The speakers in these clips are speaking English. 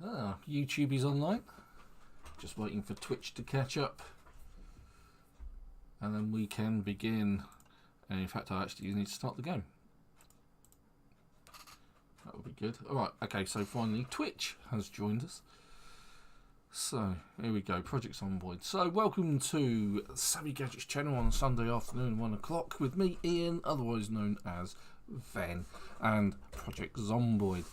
YouTube is online. Just waiting for Twitch to catch up. And then we can begin. And in fact, I actually need to start the game. That would be good. Alright, okay, so finally Twitch has joined us. So, here we go, Project Zomboid. So, welcome to Savvy Gadget's channel on Sunday afternoon, 1 o'clock, with me, Ian, otherwise known as Ven, and Project Zomboid.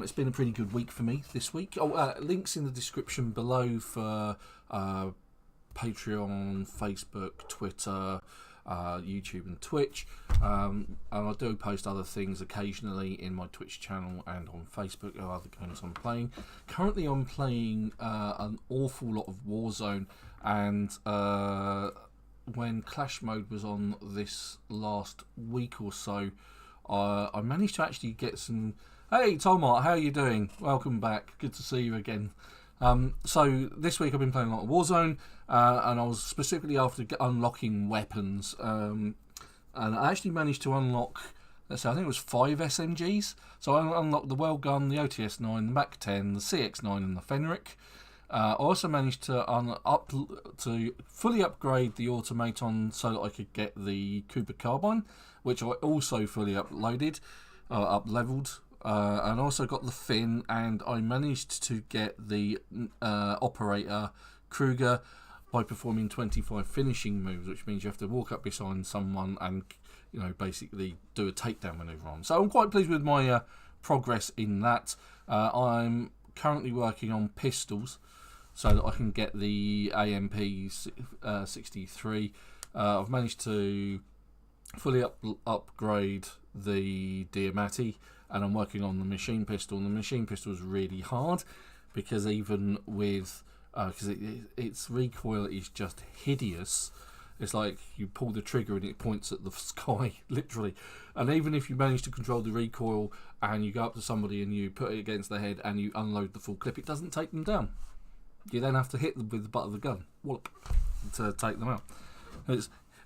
It's been a pretty good week for me this week. Links in the description below for Patreon, Facebook, Twitter, YouTube and Twitch, and I do post other things occasionally in my Twitch channel and on Facebook of other games I'm playing. Currently I'm playing an awful lot of Warzone, and when Clash mode was on this last week or so, I managed to actually get some... Hey Tomart, how are you doing? Welcome back, good to see you again. So this week I've been playing a lot of Warzone, and I was specifically after unlocking weapons, and I actually managed to unlock, let's say, I think it was 5 SMGs. So I unlocked the Well Gun, the OTS-9, the MAC-10, the CX-9 and the Fenric. I also managed to fully upgrade the Automaton so that I could get the Cooper Carbine, which I also fully up-leveled. And also got the Finn, and I managed to get the operator Kruger by performing 25 finishing moves, which means you have to walk up beside someone and, you know, basically do a takedown maneuver on. So I'm quite pleased with my progress in that. I'm currently working on pistols so that I can get the AMP 63. I've managed to fully upgrade the Diamatti, and I'm working on the machine pistol. And the machine pistol is really hard because even with because its recoil is just hideous. It's like you pull the trigger and it points at the sky, literally. And even if you manage to control the recoil and you go up to somebody and you put it against their head and you unload the full clip, it doesn't take them down. You then have to hit them with the butt of the gun, wallop, to take them out.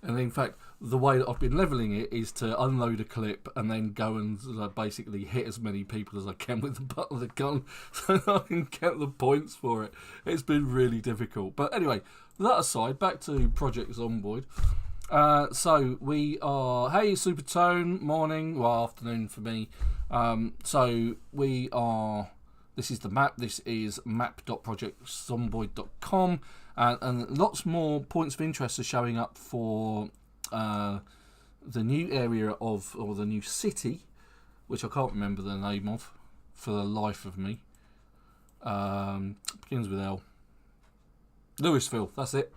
And in fact, the way that I've been levelling it is to unload a clip and then go and basically hit as many people as I can with the butt of the gun so that I can get the points for it. It's been really difficult. But anyway, that aside, back to Project Zomboid. So we are... Hey, Supertone, morning, well, afternoon for me. So we are... This is the map. This is map.projectzomboid.com. And lots more points of interest are showing up for the new area of, or the new city, which I can't remember the name of for the life of me. Begins with L. Louisville, that's it.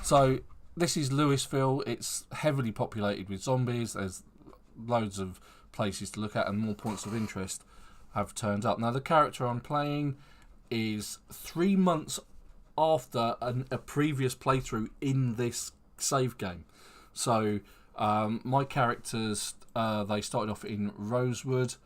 So this is Louisville. It's heavily populated with zombies. There's loads of places to look at, and more points of interest have turned up. Now the character I'm playing is 3 months after a previous playthrough in this save game. So my characters, they started off in Rosewood.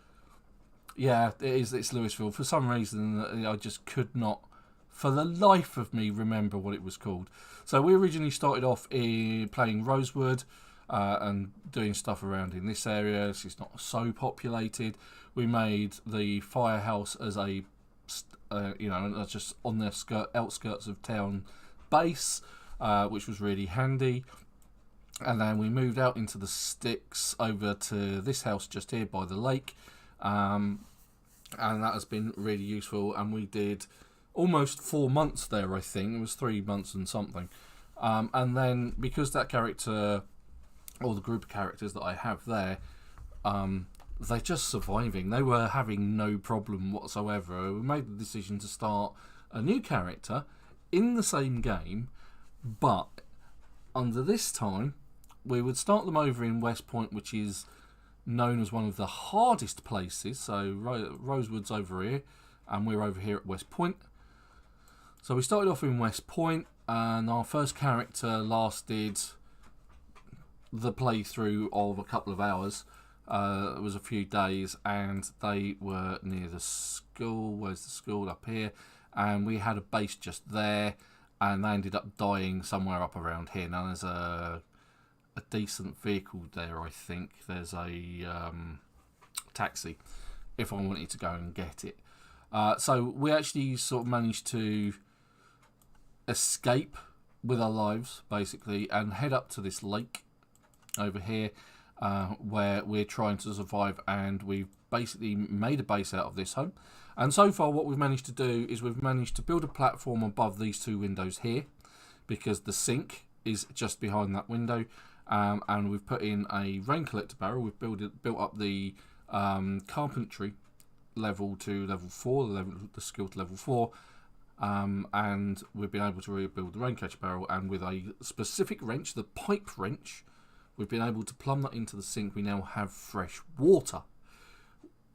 Yeah, it's Louisville. For some reason I just could not for the life of me remember what it was called. So we originally started off playing Rosewood and doing stuff around in this area. It's not so populated. We made the firehouse as a just on the outskirts of town base, which was really handy. And then we moved out into the sticks over to this house just here by the lake, and that has been really useful. And we did almost 4 months there, I think. It was 3 months and something. And then because that character, or the group of characters that I have there, they're just surviving. They were having no problem whatsoever. We made the decision to start a new character in the same game, but under this time we would start them over in West Point, which is known as one of the hardest places. So Rosewood's over here and we're over here at West Point. So we started off in West Point, and our first character lasted the playthrough of a couple of hours. It was a few days, and they were near the school. Where's the school? Up here. And we had a base just there, and they ended up dying somewhere up around here. Now there's a decent vehicle there, I think. There's a taxi, if I wanted to go and get it. So we actually sort of managed to escape with our lives, basically, and head up to this lake over here, where we're trying to survive, and we've basically made a base out of this home. And so far what we've managed to do is we've managed to build a platform above these two windows here, because the sink is just behind that window, and we've put in a rain collector barrel. We've built up the carpentry level to level 4, the skill to level 4, and we've been able to rebuild the rain catcher barrel, and with a specific wrench, the pipe wrench, we've been able to plumb that into the sink. We now have fresh water.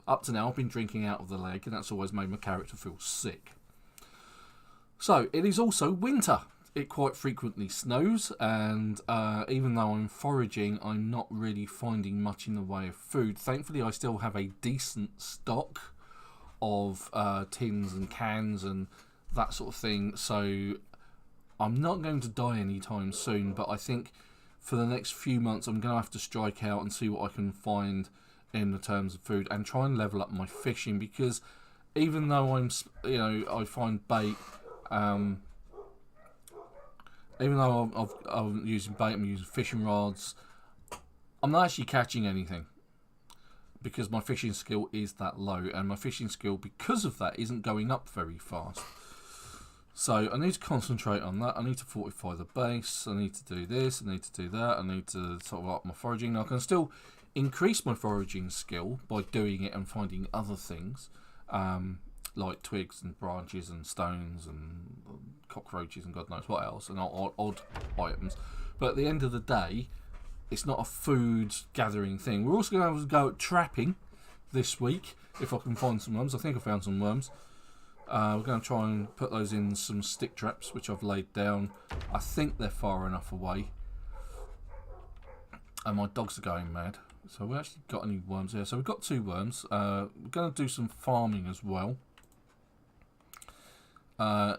Up to now I've been drinking out of the lake, and that's always made my character feel sick. So it is also winter. It quite frequently snows, and even though I'm foraging, I'm not really finding much in the way of food. Thankfully I still have a decent stock of tins and cans and that sort of thing, so I'm not going to die anytime soon, but I think for the next few months I'm going to have to strike out and see what I can find in the terms of food, and try and level up my fishing, because even though I find bait, even though I'm using bait, I'm using fishing rods, I'm not actually catching anything, because my fishing skill is that low, and my fishing skill, because of that, isn't going up very fast. So I need to concentrate on that. I need to fortify the base. I need to do this. I need to do that. I need to sort of up my foraging. Now I can still increase my foraging skill by doing it and finding other things, like twigs and branches and stones and cockroaches and God knows what else, and odd items. But at the end of the day, it's not a food gathering thing. We're also going to go trapping this week, if I can find some worms. I think I found some worms. We're going to try and put those in some stick traps, which I've laid down. I think they're far enough away. And my dogs are going mad. So we actually got any worms here. So we've got 2 worms. We're going to do some farming as well.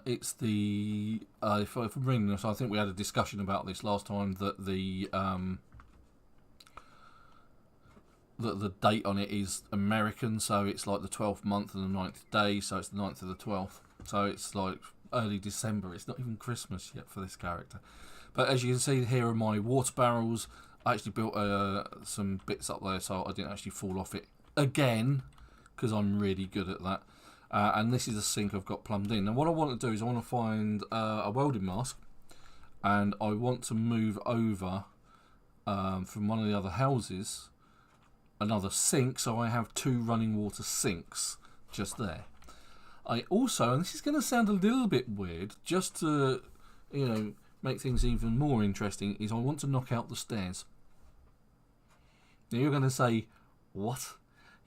It's the... if I'm reading this, I think we had a discussion about this last time, that the date on it is American, so it's like the 12th month and the 9th day, so it's the 9th of the 12th. So it's like early December. It's not even Christmas yet for this character. But as you can see, here are my water barrels. I actually built some bits up there so I didn't actually fall off it again, because I'm really good at that. And this is a sink I've got plumbed in. And what I want to do is I want to find a welding mask, and I want to move over from one of the other houses another sink, so I have 2 running water sinks just there. I also, and this is going to sound a little bit weird, just to make things even more interesting, is I want to knock out the stairs. Now you're going to say, what?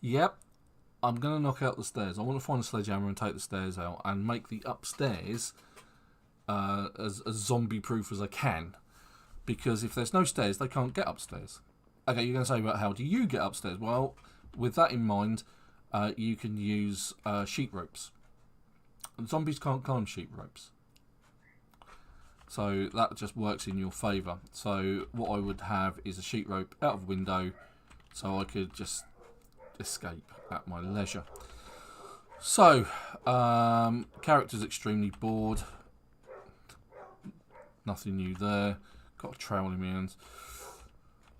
Yep, I'm going to knock out the stairs. I want to find a sledgehammer and take the stairs out and make the upstairs as zombie proof as I can, because if there's no stairs they can't get upstairs. Okay, you're going to say, well, how do you get upstairs? Well, with that in mind, you can use sheep ropes. Zombies can't climb sheep ropes, so that just works in your favour. So what I would have is a sheep rope out of window, so I could just escape at my leisure. So, character's extremely bored. Nothing new there. Got a trowel in my hands.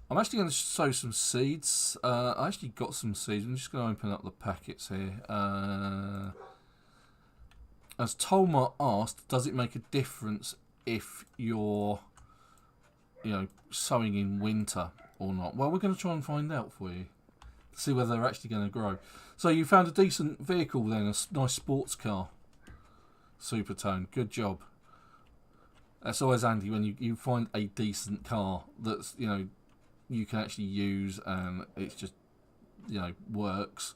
I'm actually going to sow some seeds. I actually got some seeds. I'm just going to open up the packets here. As Tolma asked, does it make a difference if you're, sowing in winter or not? Well, we're going to try and find out for you. See whether they're actually going to grow. So you found a decent vehicle then, a nice sports car. Supertone, good job. That's always handy when you find a decent car that's, you can actually use, and it's just, works.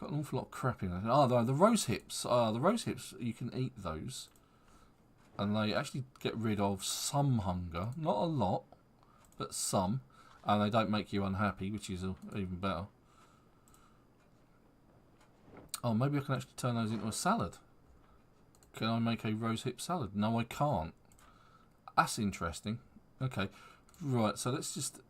Got an awful lot of crap in there. Oh, the rose hips. The rose hips, you can eat those, and they actually get rid of some hunger. Not a lot, but some. And they don't make you unhappy, which is even better. Oh, maybe I can actually turn those into a salad. Can I make a rose hip salad? No, I can't. That's interesting. Okay, right, so let's just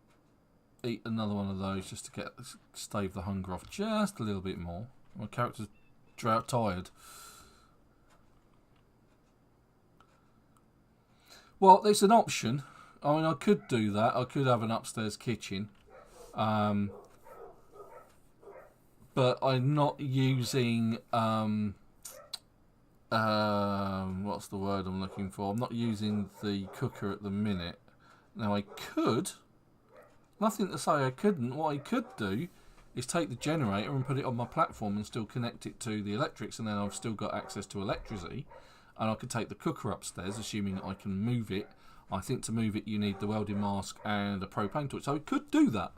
eat another one of those just to stave the hunger off just a little bit more. My character's drought tired. Well, it's an option. I mean, I could do that. I could have an upstairs kitchen. But I'm not using... what's the word I'm looking for? I'm not using the cooker at the minute. Now, I could... Nothing to say I couldn't. What I could do is take the generator and put it on my platform and still connect it to the electrics, and then I've still got access to electricity. And I could take the cooker upstairs, assuming I can move it. I think to move it you need the welding mask and a propane torch. So I could do that.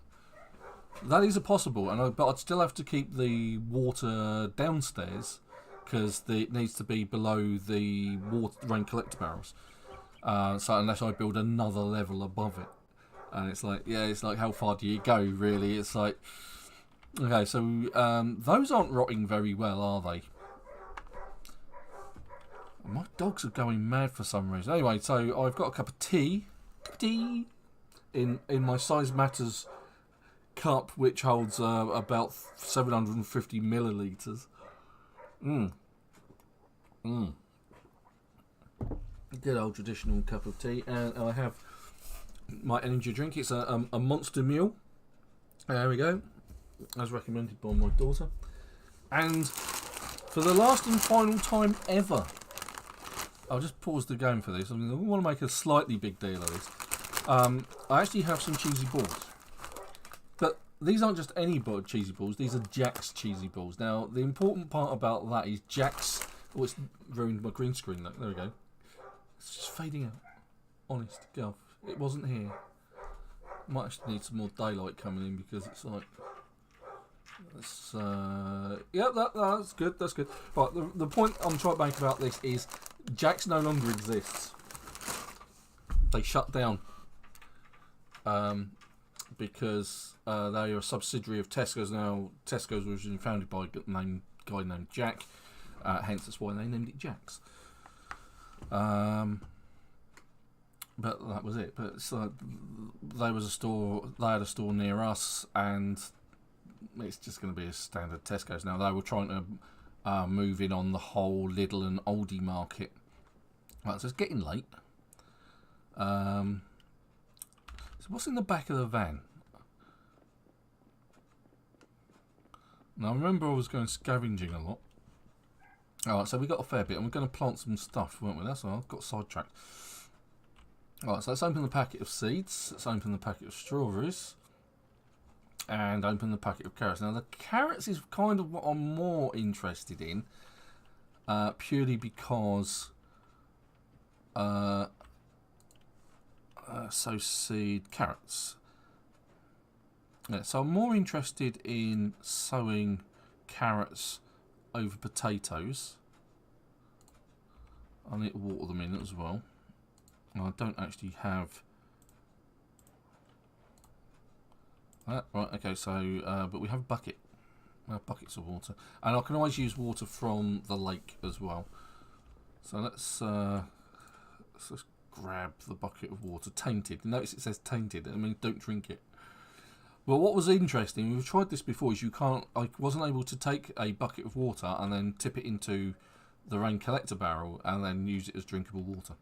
That is a possible, but I'd still have to keep the water downstairs because it needs to be below the rain collector barrels. So unless I build another level above it. And it's like, yeah, it's like, how far do you go, really? It's like, okay, so those aren't rotting very well, are they? My dogs are going mad for some reason. Anyway, so I've got a cup of tea in my Size Matters cup, which holds about 750 millilitres. Good old traditional cup of tea, and I have my energy drink. It's a Monster Mule. There we go, as recommended by my daughter. And for the last and final time ever, I'll just pause the game for this. I want to make a slightly big deal of this. I actually have some cheesy balls. But these aren't just any cheesy balls. These are Jack's cheesy balls. Now, the important part about that is Jack's... Oh, it's ruined my green screen. Look. There we go. It's just fading out. Honest, go. It wasn't here. Might actually need some more daylight coming in because it's like... It's, yeah, that's good. That's good. Right, the point I'm trying to make about this is Jack's no longer exists. They shut down because they are a subsidiary of Tesco's now. Tesco's was originally founded by a guy named Jack, hence that's why they named it Jack's. But that was it. But it's like, they had a store near us, and it's just going to be a standard Tesco's now. They were trying to move in on the whole Lidl and Aldi market. Right, so it's getting late. So what's in the back of the van? Now I remember I was going scavenging a lot. Alright, so we got a fair bit, and we're going to plant some stuff, weren't we? That's all. I've got sidetracked. Alright, so let's open the packet of seeds. Let's open the packet of strawberries. And open the packet of carrots. Now the carrots is kind of what I'm more interested in, purely because so seed carrots. Yeah, so I'm more interested in sowing carrots over potatoes. I need to water them in as well. And I don't actually have that. Right, okay, so but we have a bucket. We have buckets of water, and I can always use water from the lake as well. So let's just grab the bucket of water. Tainted. Notice it says tainted. I mean, don't drink it. Well, what was interesting, we've tried this before, is I wasn't able to take a bucket of water and then tip it into the rain collector barrel and then use it as drinkable water.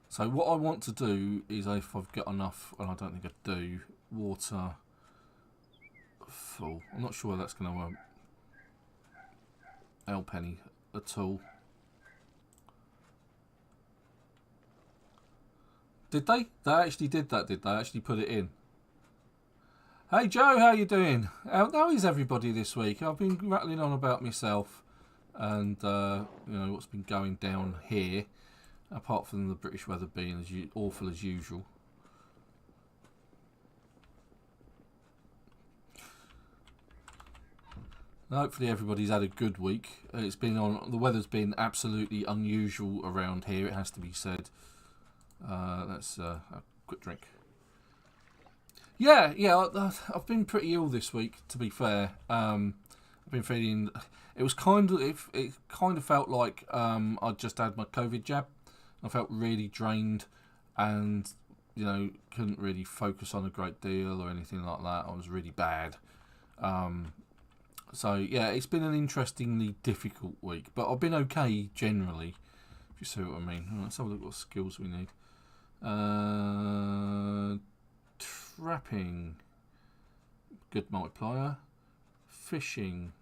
So what I want to do is, if I've got enough, and I don't think I do, water full. I'm not sure that's going to help any at all. Did they? They actually did that, did they? Actually put it in. Hey Joe, how you doing? How is everybody this week? I've been rattling on about myself and you know what's been going down here, apart from the British weather being as awful as usual. Hopefully everybody's had a good week. It's been on. The weather's been absolutely unusual around here. It has to be said. Let's a quick drink. Yeah, I've been pretty ill this week, to be fair. I've been feeling... It kind of felt like I'd just had my COVID jab. I felt really drained and, you know, couldn't really focus on a great deal or anything like that. I was really bad. So yeah, it's been an interestingly difficult week, but I've been okay generally. If you see what I mean. Let's have a look what skills we need. Trapping, good multiplier. Fishing,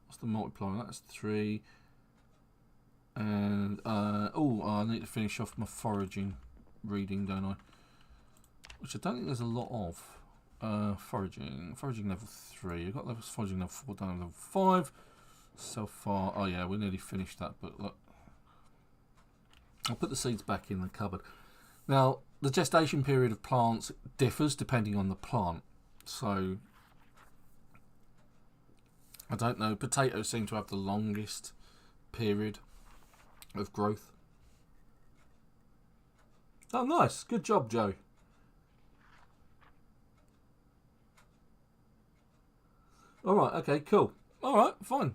what's the multiplier? That's 3. And I need to finish off my foraging reading, don't I? Which I don't think there's a lot of. Foraging level 3. I've got foraging level 4 down to level 5. So far, oh yeah, we nearly finished that. But look, I'll put the seeds back in the cupboard. Now, the gestation period of plants differs depending on the plant. So, I don't know. Potatoes seem to have the longest period of growth. Oh, nice. Good job, Joe. Alright, okay, cool. Alright, fine.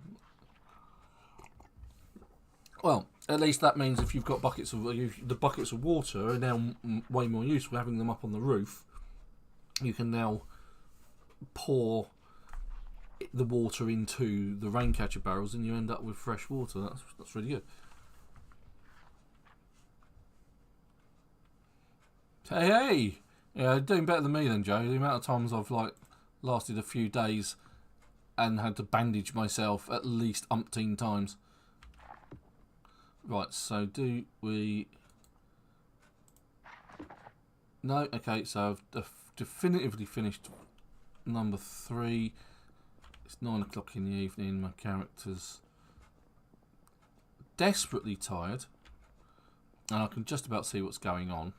Well, at least that means if you've got buckets of... the buckets of water are now way more useful, having them up on the roof. You can now pour the water into the rain catcher barrels and you end up with fresh water. That's really good. Hey! Yeah, doing better than me then, Joe. The amount of times I've lasted a few days and had to bandage myself at least umpteen times. Right, so do we... No, okay, so I've definitively finished number 3. It's 9 o'clock in the evening. My character's desperately tired, and I can just about see what's going on.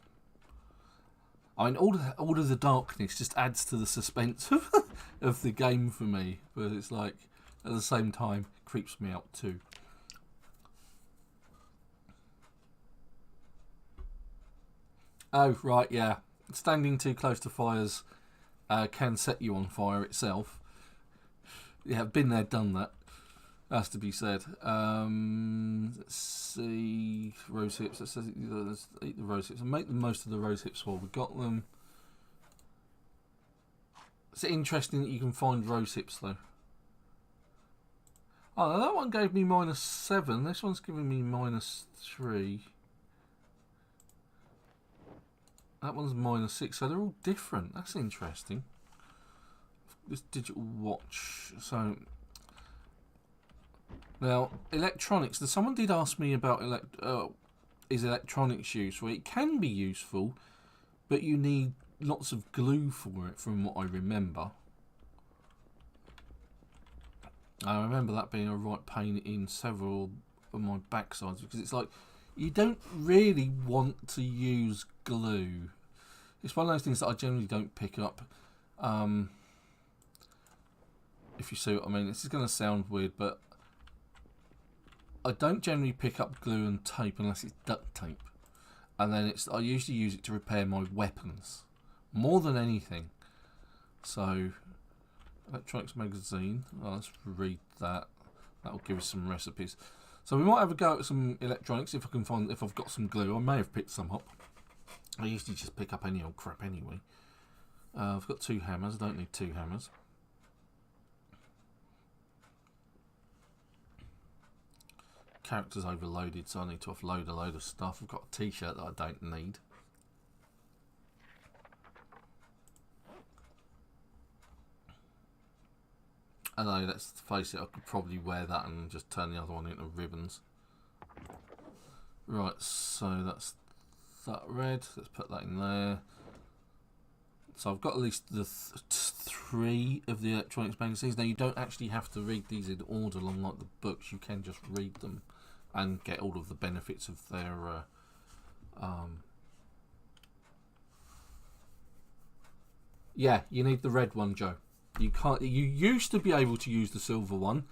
I mean, all of the darkness just adds to the suspense of the game for me, but it's like at the same time creeps me out too. Oh right, yeah. Standing too close to fires can set you on fire itself. Yeah, been there, done that. Has to be said. Let's see, rose hips. Let's eat the rose hips and make the most of the rose hips while we got them. It's interesting that you can find rose hips though. Oh, now that one gave me -7. This one's giving me -3. That one's -6. So they're all different. That's interesting. This digital watch. So. Now, electronics. Someone did ask me about is electronics useful? It can be useful, but you need lots of glue for it, from what I remember. I remember that being a right pain in several of my backsides, because it's like you don't really want to use glue. It's one of those things that I generally don't pick up. If you see what I mean, this is going to sound weird, but I don't generally pick up glue and tape unless it's duct tape, and then I usually use it to repair my weapons more than anything. So, electronics magazine. Oh, let's read that. That'll give us some recipes. So we might have a go at some electronics if I can find if I've got some glue. I may have picked some up. I usually just pick up any old crap anyway. I've got 2 hammers. I don't need 2 hammers. Character's overloaded, so I need to offload a load of stuff. I've got a t-shirt that I don't need. Although, let's face it, I could probably wear that and just turn the other one into ribbons. Right, so that's that red. Let's put that in there. So I've got at least the 3 of the electronics magazines. Now, you don't actually have to read these in order like the books. You can just read them and get all of the benefits of their yeah, you need the red one, Joe. You can't. You used to be able to use the silver one,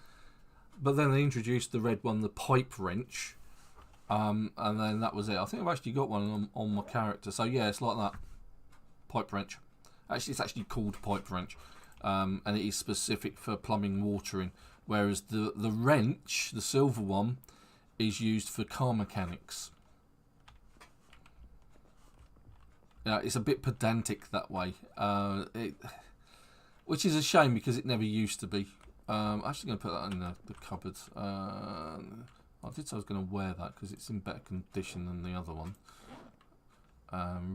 but then they introduced the red one, the pipe wrench, and then that was it. I think I've actually got one on my character. So yeah, it's like that. Pipe wrench. Actually, it's actually called pipe wrench, and it is specific for plumbing, watering. Whereas the wrench, the silver one, is used for car mechanics. Yeah, it's a bit pedantic that way, which is a shame because it never used to be. I'm actually going to put that in the cupboard. I did say I was going to wear that because it's in better condition than the other one.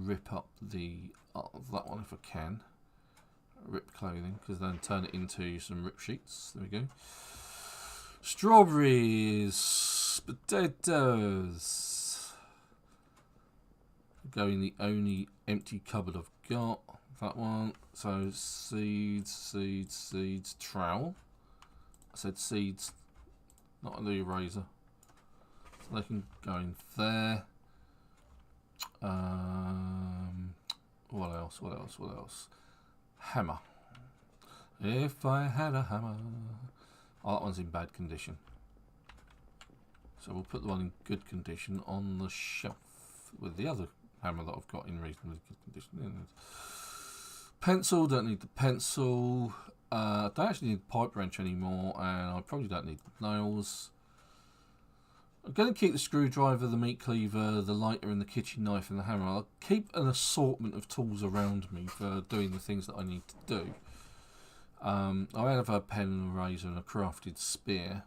Rip up that one if I can. Rip clothing, because then turn it into some rip sheets. There we go. Strawberries, potatoes. Go in the only empty cupboard I've got. That one. So seeds, trowel. I said seeds, not the eraser. So they can go in there. What else? Hammer. If I had a hammer. Oh, that one's in bad condition. So we'll put the one in good condition on the shelf with the other hammer that I've got in reasonably good condition. Pencil, don't need the pencil. Don't actually need the pipe wrench anymore, and I probably don't need the nails. I'm going to keep the screwdriver, the meat cleaver, the lighter and the kitchen knife and the hammer. I'll keep an assortment of tools around me for doing the things that I need to do. I have a pen and a razor and a crafted spear.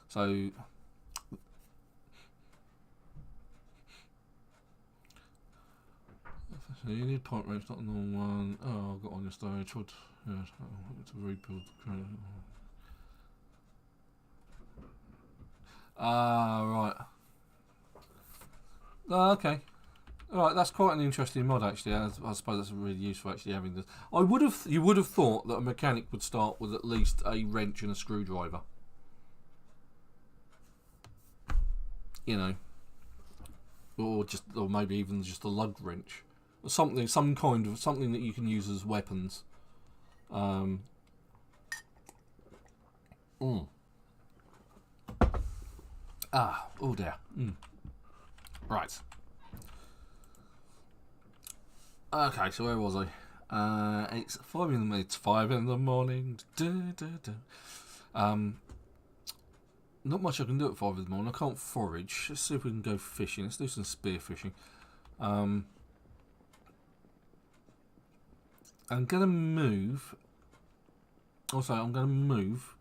So you need pipe wrench, not a normal one. Oh, I've got one yesterday. I tried to rebuild the crane. Right. Oh, okay. Alright, that's quite an interesting mod actually. I suppose that's really useful actually having this. You would have thought that a mechanic would start with at least a wrench and a screwdriver. You know. Or maybe even just a lug wrench. Or something that you can use as weapons. Oh dear. Right. Okay, so where was I? It's 5 in the morning. Not much I can do at 5 in the morning. I can't forage. Let's see if we can go fishing. Let's do some spear fishing. I'm gonna move. Also, I'm gonna move,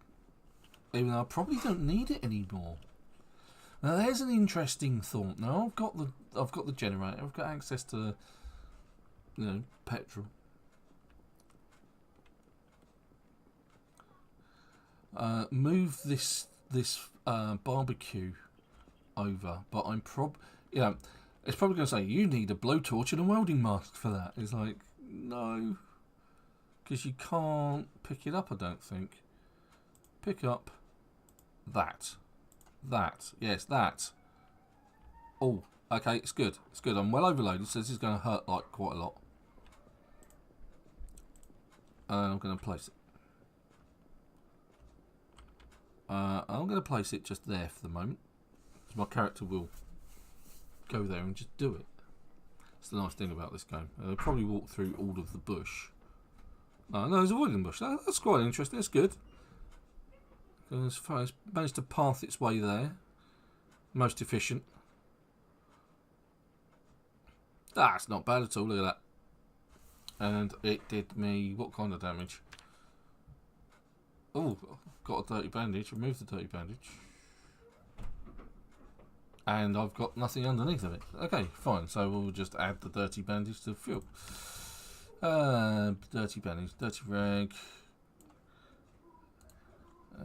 even though I probably don't need it anymore. Now, there's an interesting thought. Now I've got the generator. I've got access to, petrol. Move this barbecue over, but it's probably going to say you need a blowtorch and a welding mask for that. It's like, no, because you can't pick it up. I don't think. Pick up that. Yes, that. Oh, okay, it's good. It's good. I'm well overloaded, so this is going to hurt like quite a lot. I'm going to place it. I'm going to place it just there for the moment. So my character will go there and just do it. It's the nice thing about this game. They'll probably walk through all of the bush. No, there's a woodland bush. That's quite interesting. That's good. As far as managed to path its way there. Most efficient. That's not bad at all. Look at that. And it did me what kind of damage? Oh, got a dirty bandage. Remove the dirty bandage. And I've got nothing underneath of it. Okay, fine. So we'll just add the dirty bandage to fuel. Dirty bandage, dirty rag.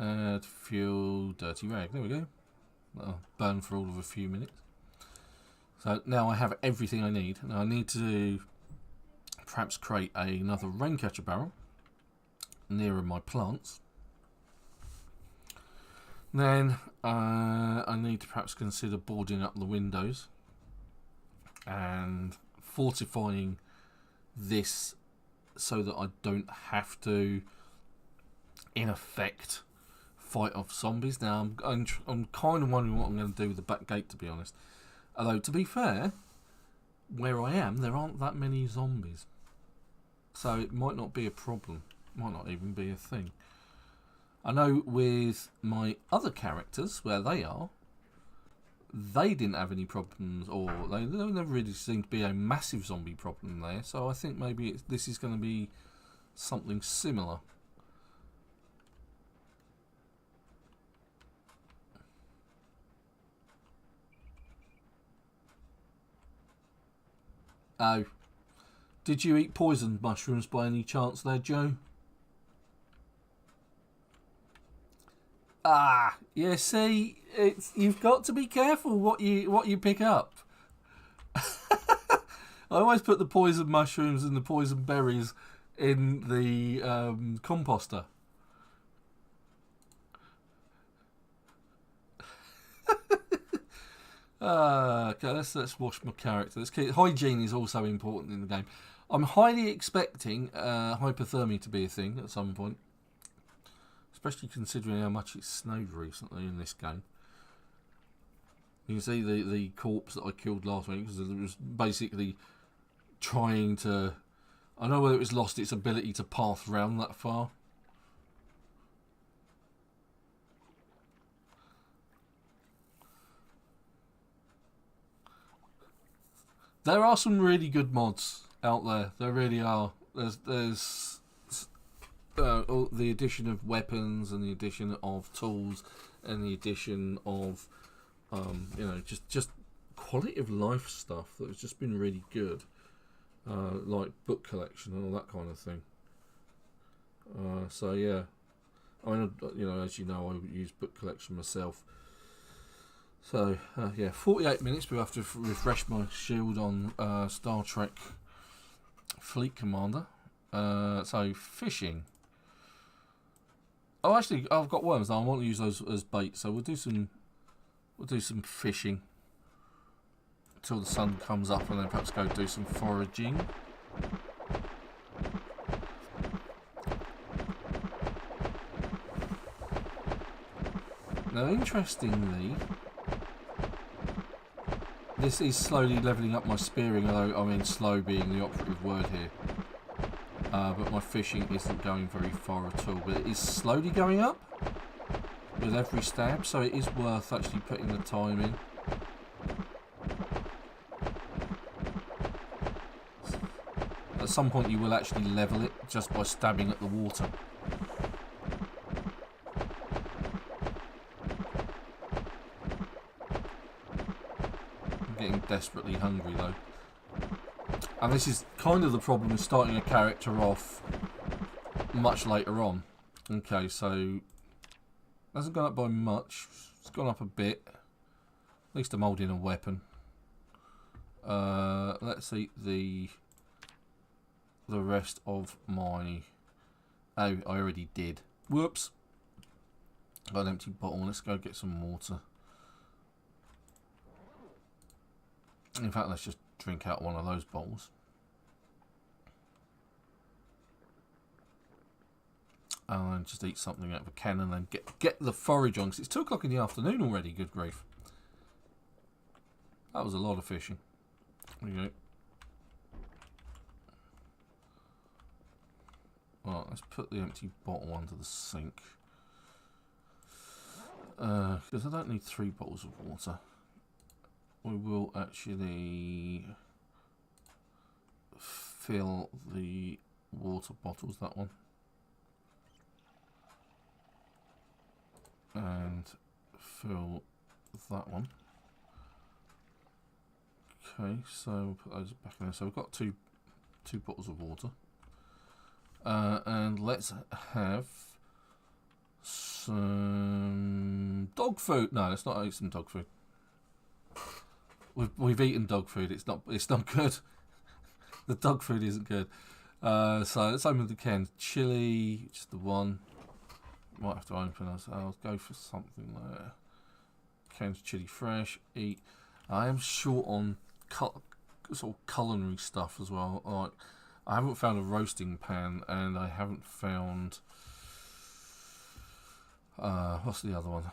Add fuel, dirty rag. There we go. That'll burn for all of a few minutes. So now I have everything I need. Now I need to perhaps create another raincatcher barrel nearer my plants. Then I need to perhaps consider boarding up the windows and fortifying this so that I don't have to, in effect, fight off zombies. Now I'm kind of wondering what I'm going to do with the back gate, to be honest. Although, to be fair, where I am, there aren't that many zombies, so it might not be a problem. Might not even be a thing. I know with my other characters, where they are, they didn't have any problems, or there never really seemed to be a massive zombie problem there. So I think maybe this is going to be something similar. Oh. Did you eat poisoned mushrooms by any chance there, Joe? Ah, yeah, see, you've got to be careful what you pick up. I always put the poisoned mushrooms and the poisoned berries in the composter. Okay, let's wash my character. Hygiene is also important in the game. I'm highly expecting hypothermia to be a thing at some point, especially considering how much it's snowed recently in this game. You can see the corpse that I killed last week because it was basically trying to... I don't know whether it was lost its ability to path round that far. There are some really good mods out there. There really are. There's the addition of weapons and the addition of tools and the addition of just quality of life stuff that has just been really good, like book collection and all that kind of thing. So yeah, I mean, as you know, I use book collection myself. So, yeah, 48 minutes, we have to refresh my shield on Star Trek Fleet Commander. So, fishing. Oh, actually, I've got worms now. I want to use those as bait, so we'll do some fishing until the sun comes up, and then perhaps go do some foraging. Now, interestingly, this is slowly levelling up my spearing, although I mean slow being the operative word here. But my fishing isn't going very far at all. But it is slowly going up with every stab, so it is worth actually putting the time in. At some point you will actually level it just by stabbing at the water. Getting desperately hungry though, and this is kind of the problem with starting a character off much later on. Okay, so hasn't gone up by much, it's gone up a bit. At least I'm holding a weapon. Let's eat the rest of my... Oh, I already did. Whoops. Got an empty bottle. Let's go get some water. In fact, let's just drink out one of those bowls. And then just eat something out of a can and then get the forage on, because it's 2 o'clock in the afternoon already, good grief. That was a lot of fishing. There you go. Right, let's put the empty bottle under the sink. Because I don't need 3 bottles of water. We will actually fill the water bottles, that one. And fill that one. Okay, so we'll put those back in there. So we've got two bottles of water. And let's have some dog food. No, let's not eat some dog food. We've eaten dog food. It's not good. The dog food isn't good. So let's open the can. Chili, just the one. Might have to open us. I'll go for something there. Cans chili fresh. Eat. I am short on sort of culinary stuff as well. Like, I haven't found a roasting pan, and I haven't found what's the other one?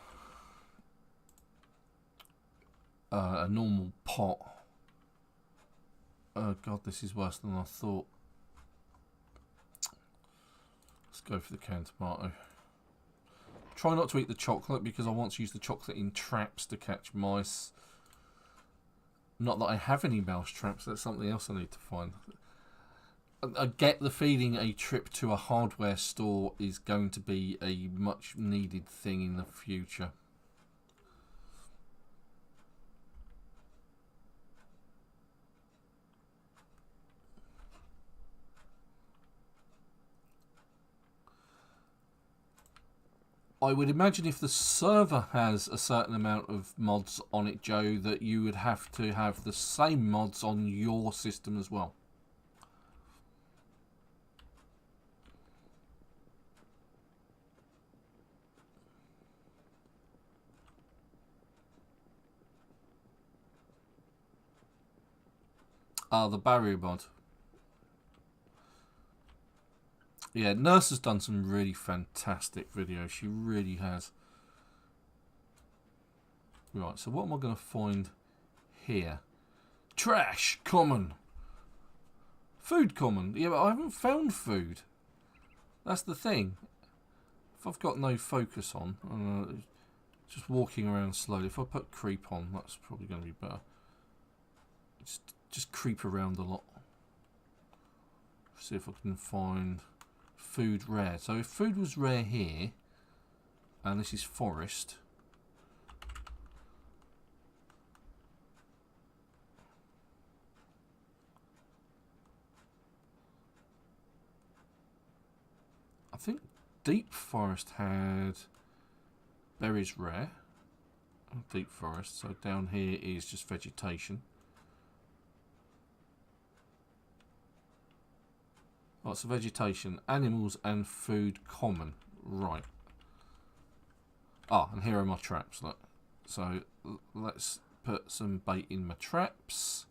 A normal pot. Oh god, this is worse than I thought. Let's go for the canned tomato. Try not to eat the chocolate, because I want to use the chocolate in traps to catch mice. Not that I have any mouse traps, that's something else I need to find. I get the feeling a trip to a hardware store is going to be a much needed thing in the future. I would imagine if the server has a certain amount of mods on it, Joe, that you would have to have the same mods on your system as well. The barrier mod. Yeah, Nurse has done some really fantastic videos. She really has. Right, so what am I going to find here? Trash, common. Food, common. Yeah, but I haven't found food. That's the thing. If I've got no focus on, just walking around slowly. If I put creep on, that's probably going to be better. Just creep around a lot. See if I can find food rare. So if food was rare here, and this is forest, I think deep forest had berries rare. Deep forest. So down here is just vegetation. Lots of vegetation, animals and food common. Right. Ah, and here are my traps. Look. So let's put some bait in my traps.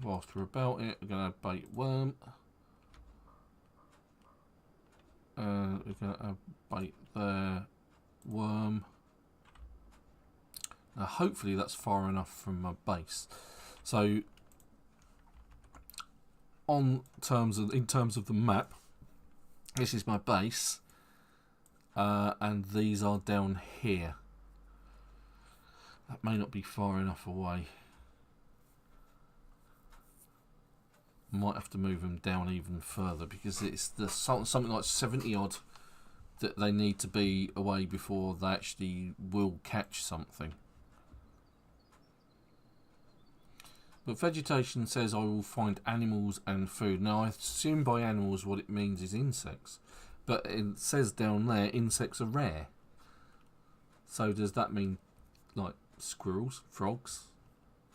Whilst we're about it, we're going to bait worm. We're going to bait there, worm. Now hopefully that's far enough from my base. So in terms of the map, this is my base, and these are down here. That may not be far enough away. Might have to move them down even further because it's something like 70 odd that they need to be away before they actually will catch something. But vegetation says I will find animals and food. Now I assume by animals what it means is insects. But it says down there insects are rare. So does that mean like squirrels, frogs,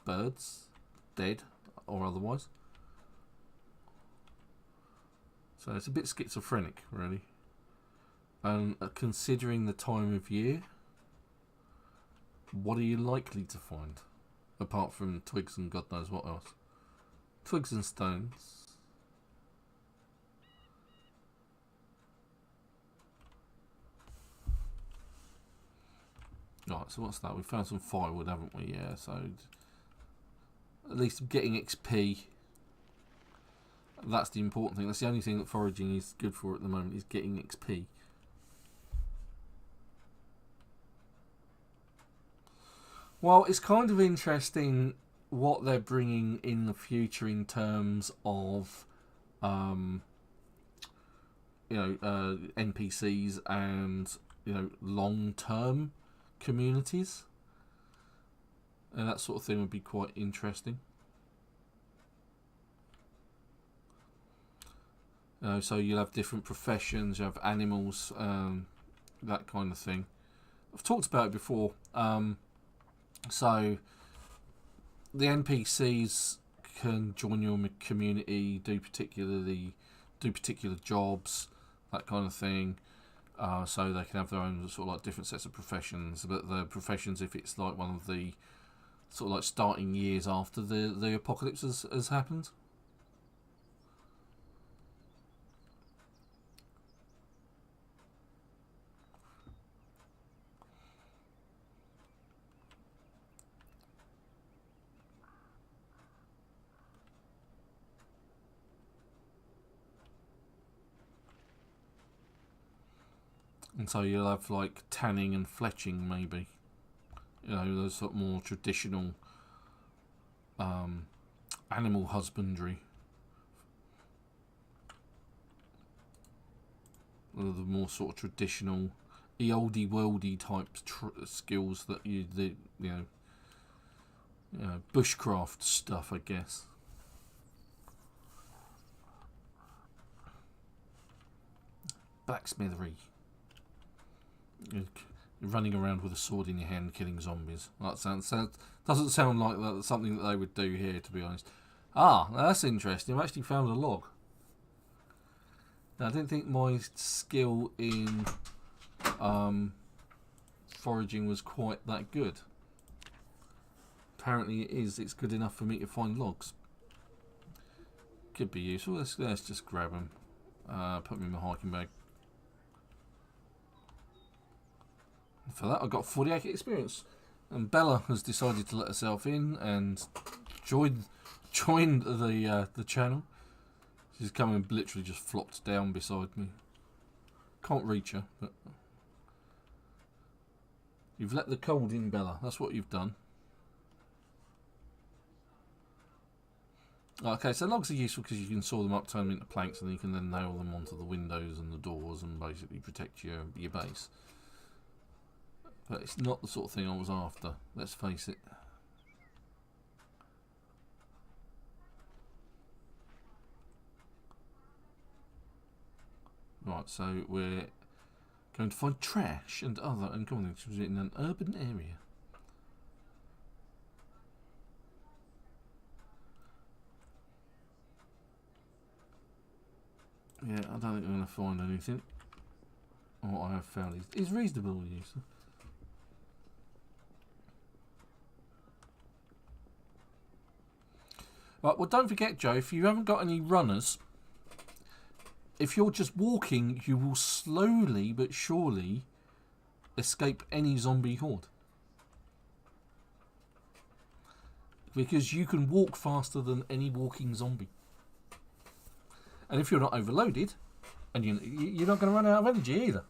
birds, dead or otherwise? So it's a bit schizophrenic really. And considering the time of year, what are you likely to find? Apart from twigs and God knows what else. Twigs and stones. Right, so what's that? We found some firewood, haven't we? Yeah, so at least getting XP. That's the important thing. That's the only thing that foraging is good for at the moment, is getting XP. Well, it's kind of interesting what they're bringing in the future in terms of, NPCs and long-term communities, and that sort of thing would be quite interesting. So you'll have different professions, you have animals, that kind of thing. I've talked about it before. So the NPCs can join your community, do particular jobs, that kind of thing. So they can have their own sort of like different sets of professions. But the professions, if it's like one of the sort of like starting years after the apocalypse has happened. And so you'll have like tanning and fletching, maybe. Those sort of more traditional animal husbandry. The more sort of traditional, oldie worldy type skills that bushcraft stuff, I guess. blacksmithery. You're running around with a sword in your hand killing zombies. That doesn't sound like that's something that they would do here, to be honest. Ah, that's interesting. I've actually found a log. Now, I didn't think my skill in foraging was quite that good. Apparently it is. It's good enough for me to find logs. Could be useful. Let's just grab them. Put them in my hiking bag. For that, I got 48 experience. And Bella has decided to let herself in and join the channel. She's come and literally just flopped down beside me. Can't reach her, but you've let the cold in, Bella. That's what you've done. Okay, so logs are useful because you can saw them up, turn them into planks, and you can then nail them onto the windows and the doors and basically protect your base. But it's not the sort of thing I was after, let's face it. Right, so we're going to find trash and other uncommon things in an urban area. Yeah, I don't think I'm going to find anything. What I have found is reasonable use. Right, well, don't forget, Joe, if you haven't got any runners, if you're just walking, you will slowly but surely escape any zombie horde. Because you can walk faster than any walking zombie. And if you're not overloaded, and you're not going to run out of energy either.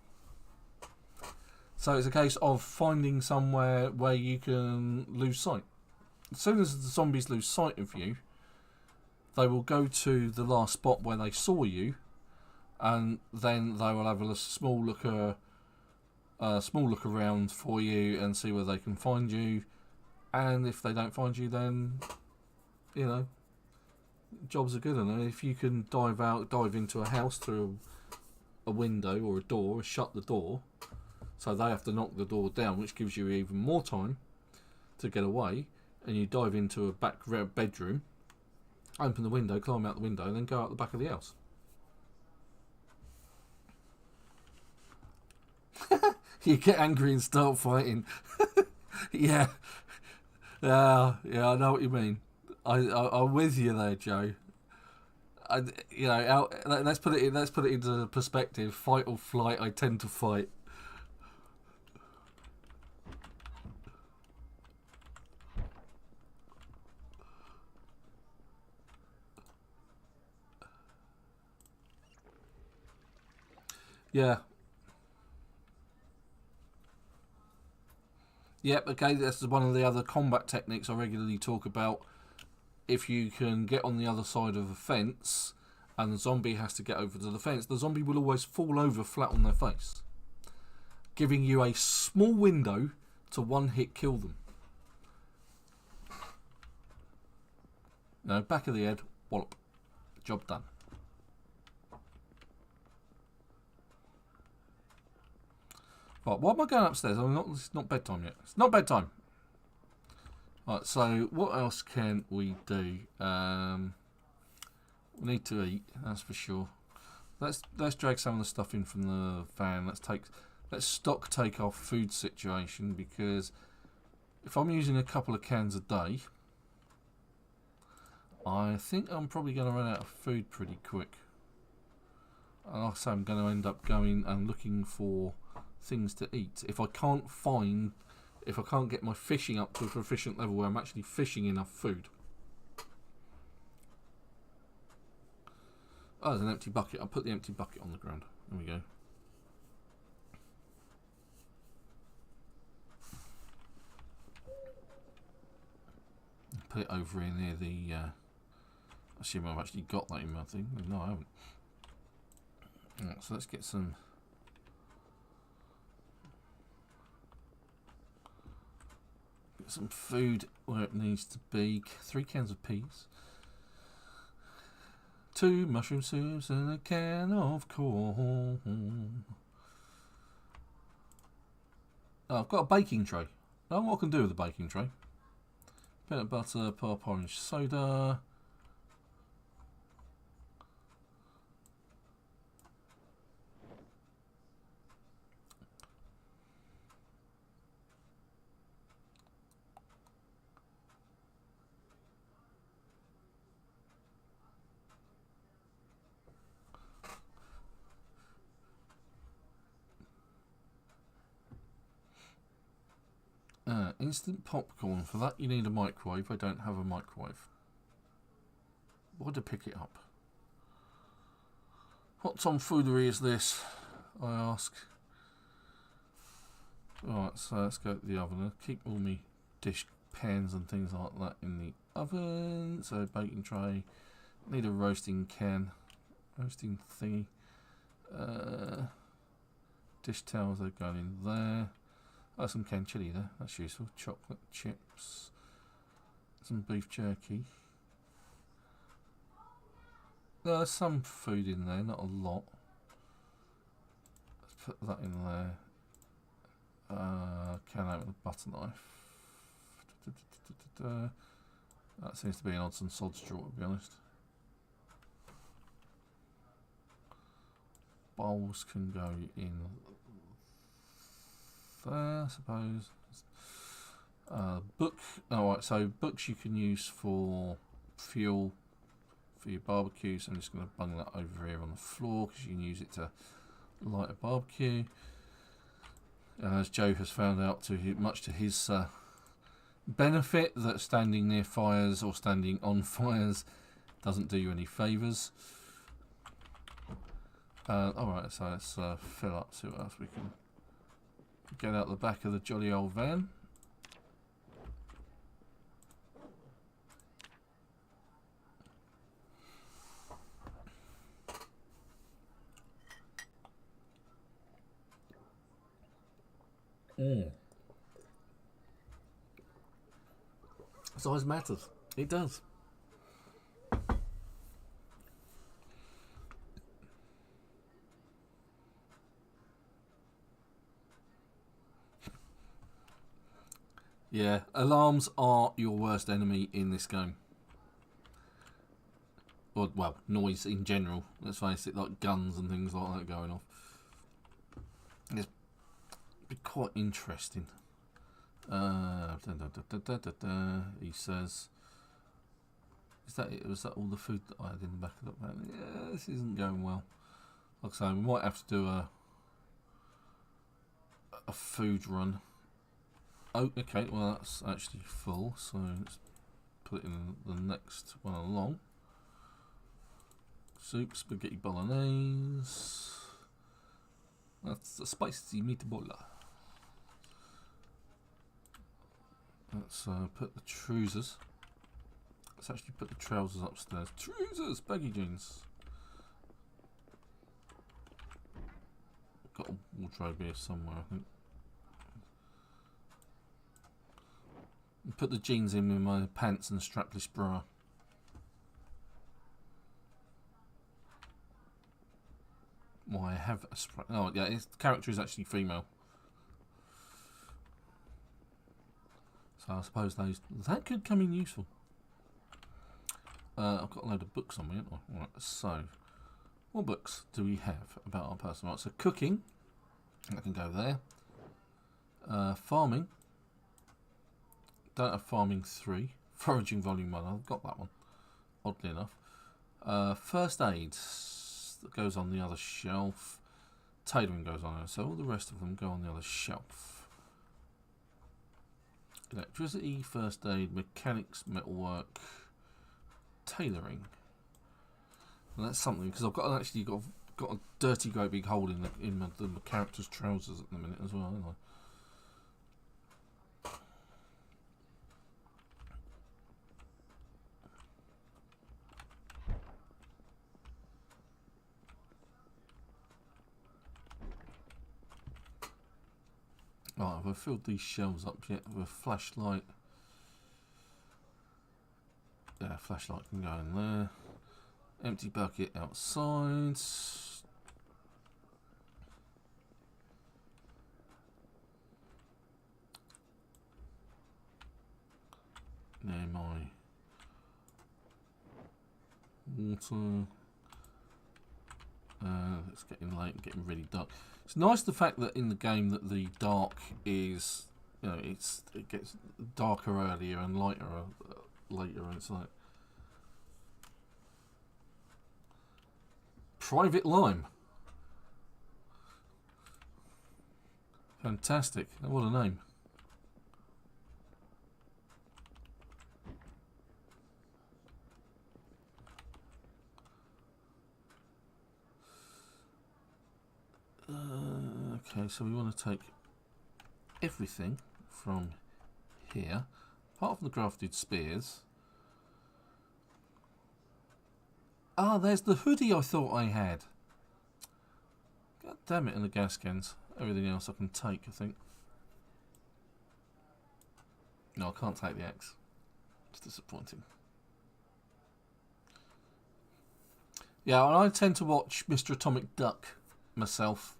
So it's a case of finding somewhere where you can lose sight. As soon as the zombies lose sight of you, they will go to the last spot where they saw you, and then they will have a small look around for you and see where they can find you. And if they don't find you, then jobs are good. And if you can dive into a house through a window or a door, shut the door, so they have to knock the door down, which gives you even more time to get away. And you dive into a back bedroom, open the window, climb out the window, and then go out the back of the house. You get angry and start fighting. Yeah, I know what you mean. I'm with you there, Joe. Let's put it into perspective. Fight or flight. I tend to fight. Yeah. Yep, okay, that's one of the other combat techniques I regularly talk about. If you can get on the other side of a fence and the zombie has to get over to the fence, the zombie will always fall over flat on their face, giving you a small window to one-hit kill them. Back of the head, wallop. Job done. Right, why am I going upstairs? It's not bedtime yet. It's not bedtime. Right, so what else can we do? We need to eat, that's for sure. Let's drag some of the stuff in from the van. Let's stock take our food situation, because if I'm using a couple of cans a day, I think I'm probably going to run out of food pretty quick. And like I say, I'm going to end up going and looking for things to eat. If I can't get my fishing up to a proficient level where I'm actually fishing enough food. Oh, there's an empty bucket. I'll put the empty bucket on the ground. There we go. Put it over in near the... I assume I've actually got that in my thing. No, I haven't. Right, so let's get some... some food where it needs to be. 3 cans of peas, 2 mushroom soups and a can of corn. Oh, I've got a baking tray. Now what I can do with the baking tray? Peanut butter, pop orange soda. Instant popcorn. For that you need a microwave. I don't have a microwave. Why to pick it up? What tomfoolery is this? I ask. Alright, so let's go to the oven. I'll keep all my dish pans and things like that in the oven. So baking tray. Need a roasting can. Roasting thingy. Dish towels are going in there. Oh, some canned chilli there. That's useful. Chocolate chips. Some beef jerky. There's some food in there, not a lot. Let's put that in there. Can open a butter knife. That seems to be an odds and sods drawer, to be honest. Bowls can go in there, I suppose. Book. Alright, so books you can use for fuel for your barbecue. So I'm just going to bung that over here on the floor because you can use it to light a barbecue. And as Joe has found out, much to his benefit, that standing near fires or standing on fires doesn't do you any favours. Alright, so let's fill up, see what else we can get out the back of the jolly old van. Size matters. It does. Yeah, alarms are your worst enemy in this game. Or, well, noise in general. Let's face it, like guns and things like that going off. It's quite interesting. He says, "Is that it? Was that all the food that I had in the back of the van?" Yeah, this isn't going well. Like I say, we might have to do a food run. Oh, okay, well that's actually full, so let's put it in the next one along. Soup, spaghetti bolognese. That's a spicy meatball. Let's put the trousers. Let's actually put the trousers upstairs. Trousers, baggy jeans. Got a wardrobe here somewhere, I think. Put the jeans in with my pants and strapless bra. Why, I have a oh yeah, his character is actually female. So I suppose that could come in useful. I've got a load of books on me, haven't I? Right, so what books do we have about our person? Right, so cooking, that can go there. Farming. Don't have Farming 3. Foraging Volume 1. I've got that one, oddly enough. First aid, that goes on the other shelf. Tailoring goes on there. So all the rest of them go on the other shelf. Electricity, first aid, mechanics, metalwork, tailoring. And that's something, because I've got actually got a dirty great big hole in the character's trousers at the minute as well, haven't I? Right, have I filled these shelves up yet with a flashlight? Yeah, flashlight can go in there. Empty bucket outside. Near my water. It's getting late and getting really dark. It's nice the fact that in the game that the dark is, you know, it gets darker earlier and lighter later. And it's like Private Lime. Fantastic. What a name. Okay, so we want to take everything from here, apart from the grafted spears. Ah, there's the hoodie I thought I had. God damn it, and the gas cans. Everything else I can take, I think. No, I can't take the axe. It's disappointing. Yeah, I tend to watch Mr. Atomic Duck myself.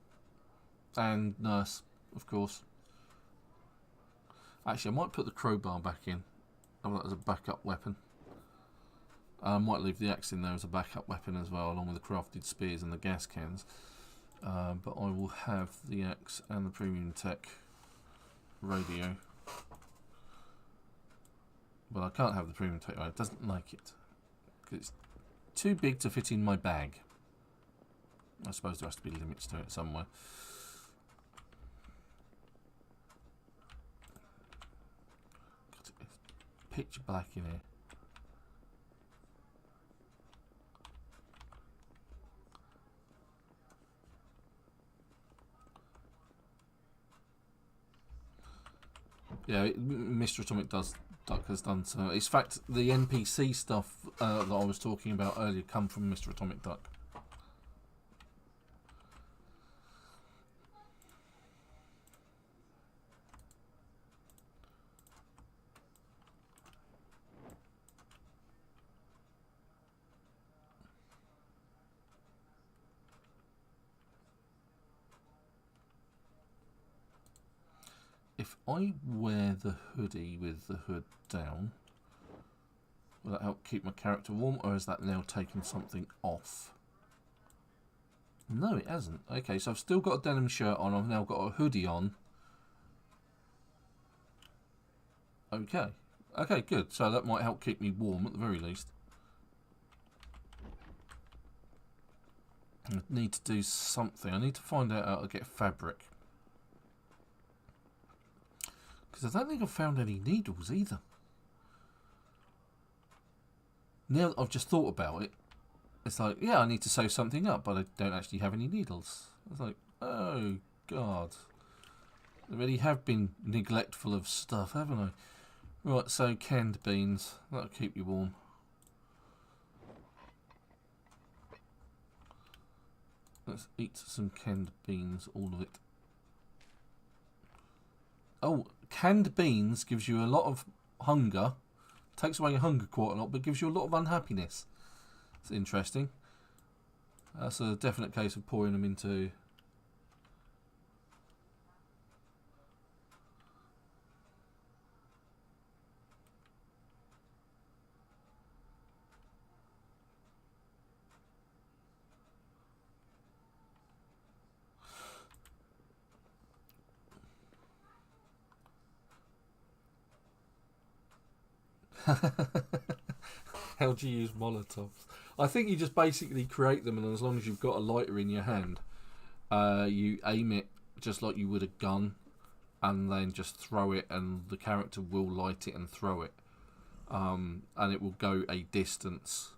And Nurse, of course. Actually, I might put the crowbar back in. As a backup weapon. I might leave the axe in there as a backup weapon as well, along with the crafted spears and the gas cans. But I will have the axe and the premium tech radio. But I can't have the premium tech radio. It doesn't like it. Because it's too big to fit in my bag. I suppose there has to be limits to it somewhere. Pitch black in here. Yeah, Mr. Atomic Duck has done so. In fact, the NPC stuff that I was talking about earlier come from Mr. Atomic Duck. If I wear the hoodie with the hood down, will that help keep my character warm, or has that now taken something off? No, it hasn't. Okay, so I've still got a denim shirt on. I've now got a hoodie on. Okay. Okay, good. So that might help keep me warm at the very least. I need to do something. I need to find out how to get fabric. Because I don't think I've found any needles either. Now that I've just thought about it, it's like, yeah, I need to sew something up, but I don't actually have any needles. It's like, oh, God. I really have been neglectful of stuff, haven't I? Right, so canned beans. That'll keep you warm. Let's eat some canned beans, all of it. Oh, canned beans gives you a lot of hunger. Takes away your hunger quite a lot, but gives you a lot of unhappiness. It's interesting. That's a definite case of pouring them into... How do you use Molotovs? I think you just basically create them, and as long as you've got a lighter in your hand, you aim it just like you would a gun, and then just throw it, and the character will light it and throw it, and it will go a distance.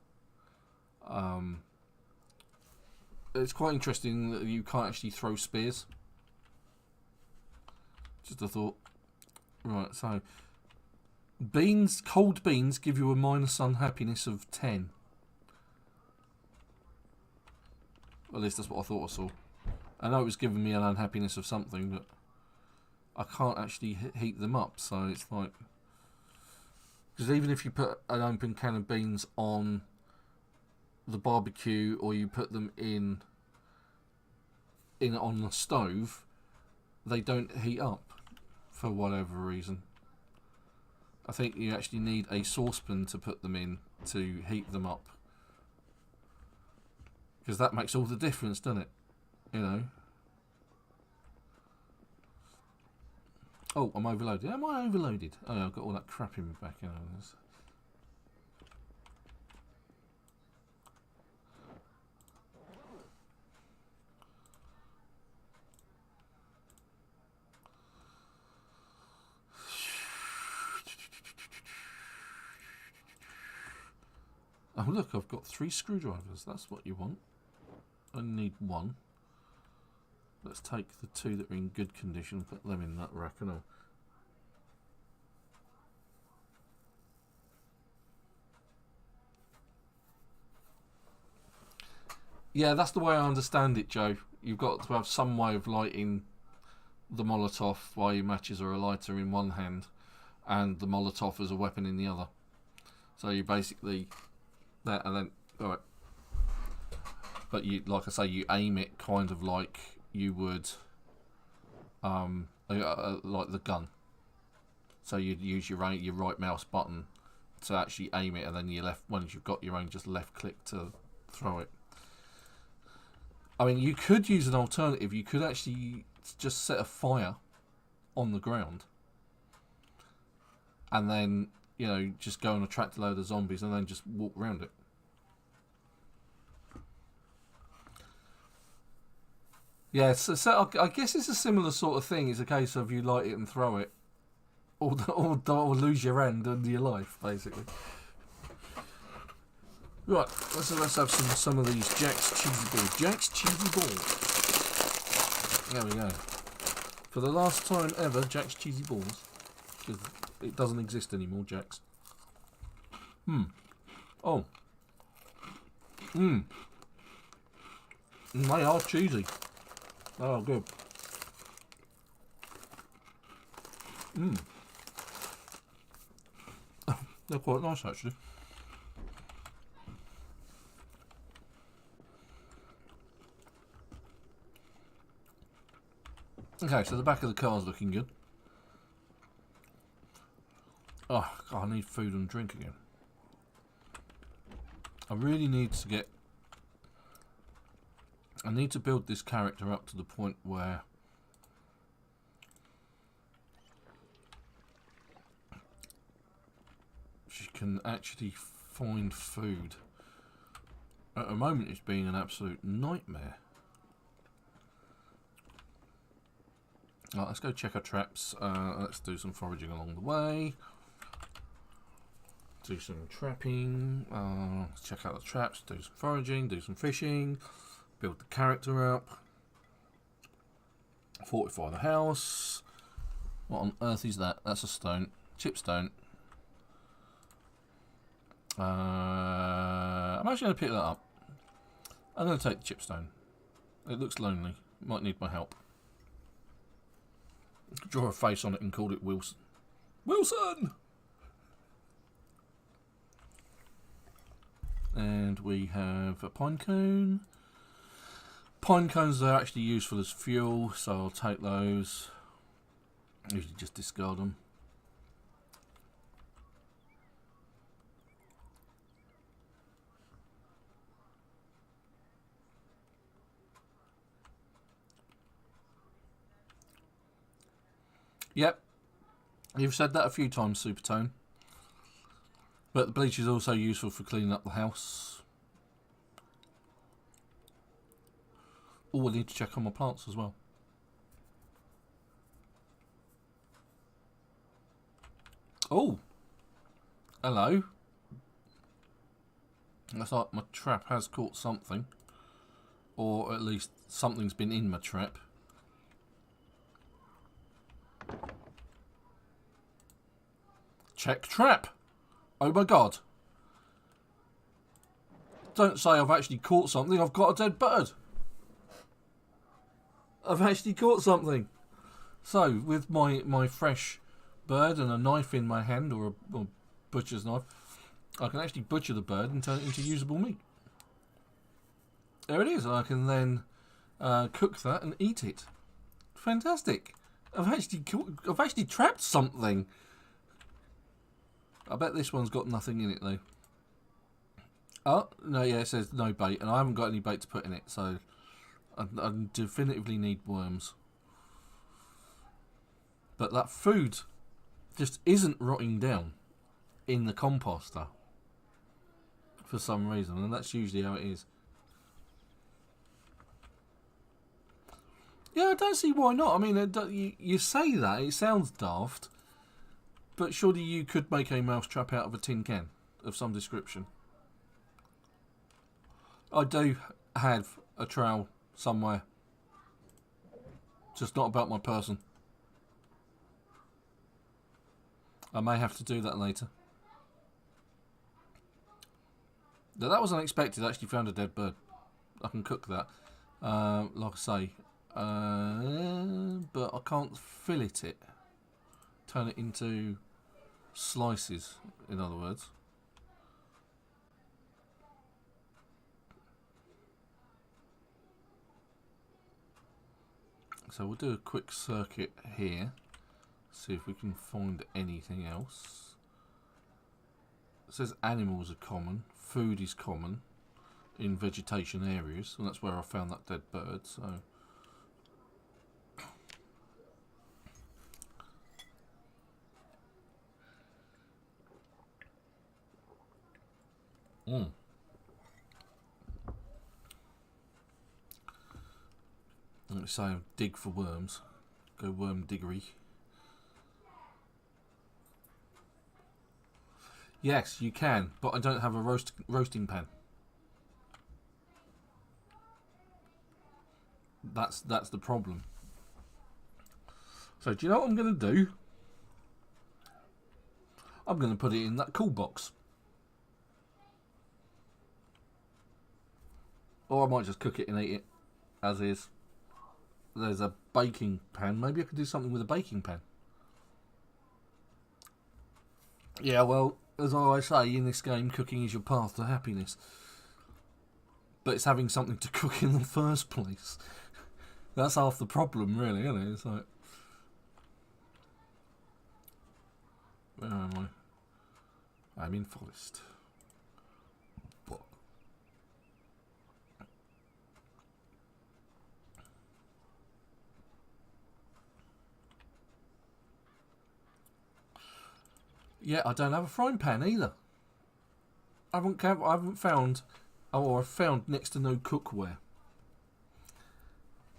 It's quite interesting that you can't actually throw spears. Just a thought. Right, so... Beans, cold beans give you a minus unhappiness of 10. At least that's what I thought I saw. I know it was giving me an unhappiness of something, but I can't actually heat them up, so it's like... Because even if you put an open can of beans on the barbecue or you put them in on the stove, they don't heat up for whatever reason. I think you actually need a saucepan to put them in to heat them up, because that makes all the difference, doesn't it? You know. Oh, I'm overloaded. Am I overloaded? Oh, yeah, I've got all that crap in my back. You know. Oh, look, I've got 3 screwdrivers. That's what you want. I need 1. Let's take the 2 that are in good condition and put them in that rack. And all. Yeah, that's the way I understand it, Joe. You've got to have some way of lighting the Molotov while your matches are a lighter in one hand and the Molotov as a weapon in the other. So you basically... that and then... Alright. But you, like I say, you aim it kind of like you would... like the gun. So you'd use your right mouse button to actually aim it, and then your left, once you've got your own, just left click to throw it. I mean, you could use an alternative. You could actually just set a fire on the ground, and then, you know, just go and attract a load of zombies, and then just walk around it. Yeah, so I guess it's a similar sort of thing. It's a case of you light it and throw it, or lose your hand and your life, basically. Right, let's have some of these Jack's cheesy balls. Jack's cheesy balls. There we go. For the last time ever, Jack's cheesy balls, because it doesn't exist anymore. Jack's. Oh. They are cheesy. Oh, good. They're quite nice, actually. Okay, so the back of the car's looking good. Oh, God, I need food and drink again. I really need to get... I need to build this character up to the point where she can actually find food. At the moment, it's being an absolute nightmare. Right, let's go check our traps. Let's do some foraging along the way. Do some trapping. Let's check out the traps. Do some foraging. Do some fishing. Build the character up. Fortify the house. What on earth is that? That's a stone. Chipstone. I'm actually going to pick that up. I'm going to take the chipstone. It looks lonely. Might need my help. Draw a face on it and call it Wilson. Wilson! And we have a pine cone. Pine cones are actually useful as fuel, so I'll take those. Usually just discard them. Yep, you've said that a few times, Supertone. But the bleach is also useful for cleaning up the house. Oh, I need to check on my plants as well. Oh, hello. Looks like my trap has caught something. Or at least something's been in my trap. Check trap. Oh my god. Don't say I've actually caught something. I've got a dead bird. I've actually caught something. So, with my fresh bird and a knife in my hand, or a butcher's knife, I can actually butcher the bird and turn it into usable meat. there it is. I can then cook that and eat it. Fantastic. I've actually trapped something. I bet this one's got nothing in it though. Oh no, yeah, it says no bait, and I haven't got any bait to put in it, so I definitively need worms. But that food just isn't rotting down in the composter for some reason, and that's usually how it is. Yeah, I don't see why not. I mean, you say that, it sounds daft, but surely you could make a mousetrap out of a tin can of some description. I do have a trowel somewhere, just not about my person. I may have to do that later. Now, that was unexpected. I actually found a dead bird. I can cook that, like I say. But I can't fillet it. Turn it into slices, in other words. So we'll do a quick circuit here. See if we can find anything else. It says animals are common. Food is common in vegetation areas. And that's where I found that dead bird. So... Let's say dig for worms. Go worm diggery. Yes, you can, but I don't have a roasting pan. That's the problem. So do you know what I'm going to do? I'm going to put it in that cool box. Or I might just cook it and eat it as is. There's a baking pan. Maybe I could do something with a baking pan. Yeah, well, as I always say, in this game, cooking is your path to happiness. But it's having something to cook in the first place. That's half the problem, really, isn't it? It's like... Where am I? I'm in forest. Yeah, I don't have a frying pan either. I haven't found, or I've found next to no cookware.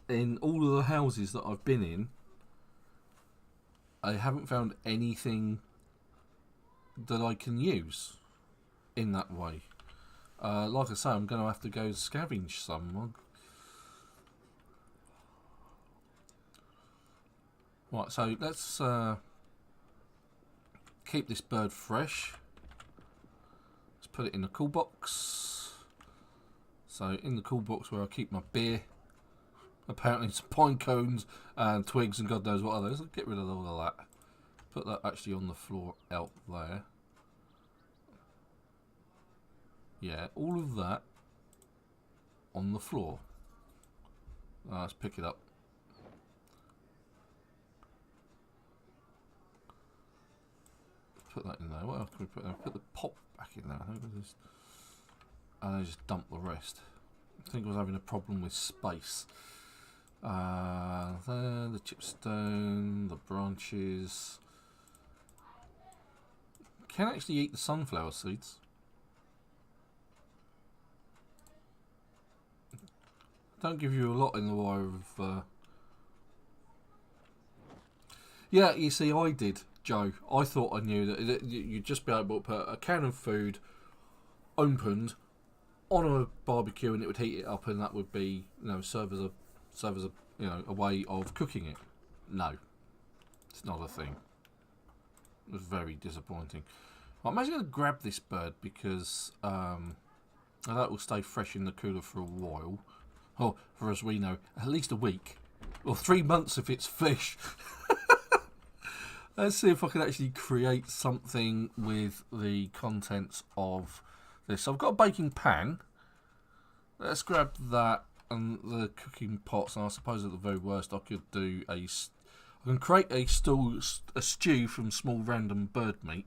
In all of the houses that I've been in, I haven't found anything that I can use in that way. Like I say, I'm going to have to go scavenge some. Right, so let's keep this bird fresh. Let's put it in the cool box. So in the cool box where I keep my beer. Apparently it's pine cones and twigs and God knows what others. I'll get rid of all of that. Put that actually on the floor out there. Yeah, all of that on the floor. Let's pick it up. Put that in there. What else can we put there? Put the pop back in there. And then just dump the rest. I think I was having a problem with space. There, the chipstone, the branches. Can actually eat the sunflower seeds. Don't give you a lot in the way of... Yeah, you see, I did, Joe. I thought I knew that you'd just be able to put a can of food opened on a barbecue and it would heat it up, and that would be, serve as a a way of cooking it. No, it's not a thing. It was very disappointing. I'm actually going to grab this bird because that will stay fresh in the cooler for a while. Oh, for as we know, at least a week. Or 3 months if it's fish. Let's see if I can actually create something with the contents of this. So I've got a baking pan. let's grab that and the cooking pots. And I suppose at the very worst, I could do I can create a stew from small random bird meat.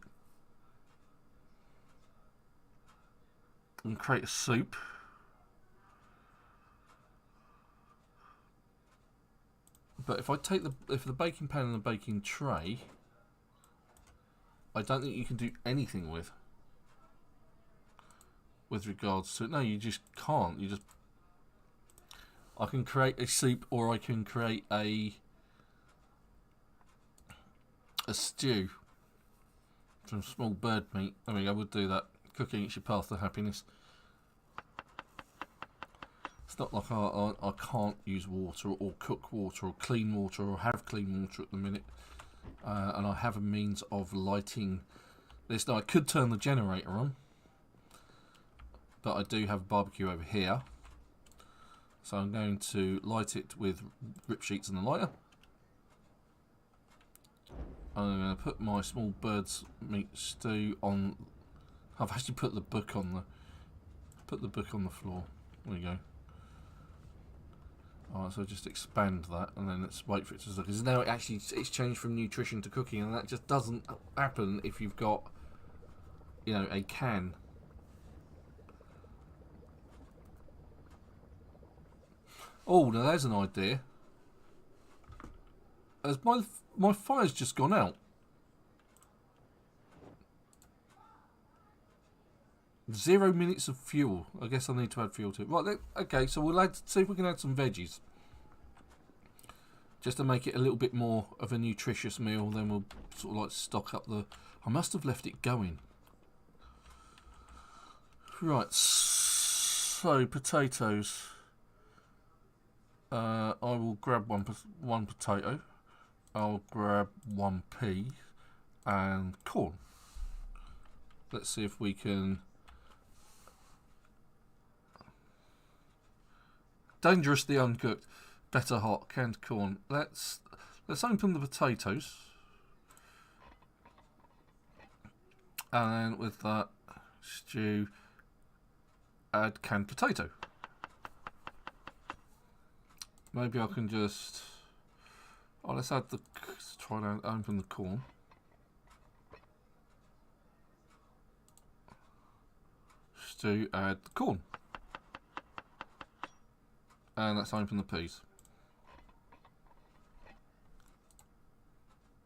And create a soup. But if I take the baking pan and the baking tray, I don't think you can do anything with regards to it. No, you just can't. I can create a soup, or I can create a stew from small bird meat. I mean, I would do that. Cooking is your path to happiness. It's not like I can't use water or cook water or clean water or have clean water at the minute. And I have a means of lighting this. Now, I could turn the generator on, but I do have a barbecue over here. So I'm going to light it with rip sheets and a lighter. I'm going to put my small bird's meat stew on. I've actually put the book on the floor. There we go. Alright, so just expand that, and then let's wait for it to look. Because now it's changed from nutrition to cooking, and that just doesn't happen if you've got, you know, a can. Oh, now there's an idea. As my fire's just gone out. 0 minutes of fuel. I guess I need to add fuel to it. Right, okay, so we'll see if we can add some veggies. Just to make it a little bit more of a nutritious meal. Then we'll sort of like stock up the... I must have left it going. Right, so potatoes. I will grab one potato. I'll grab 1 pea and corn. Let's see if we can... Dangerously uncooked, better hot, canned corn. Let's open the potatoes, and then with that stew, add canned potato. Maybe I can just. Oh, let's try and open the corn. Stew, add the corn. And let's open the peas.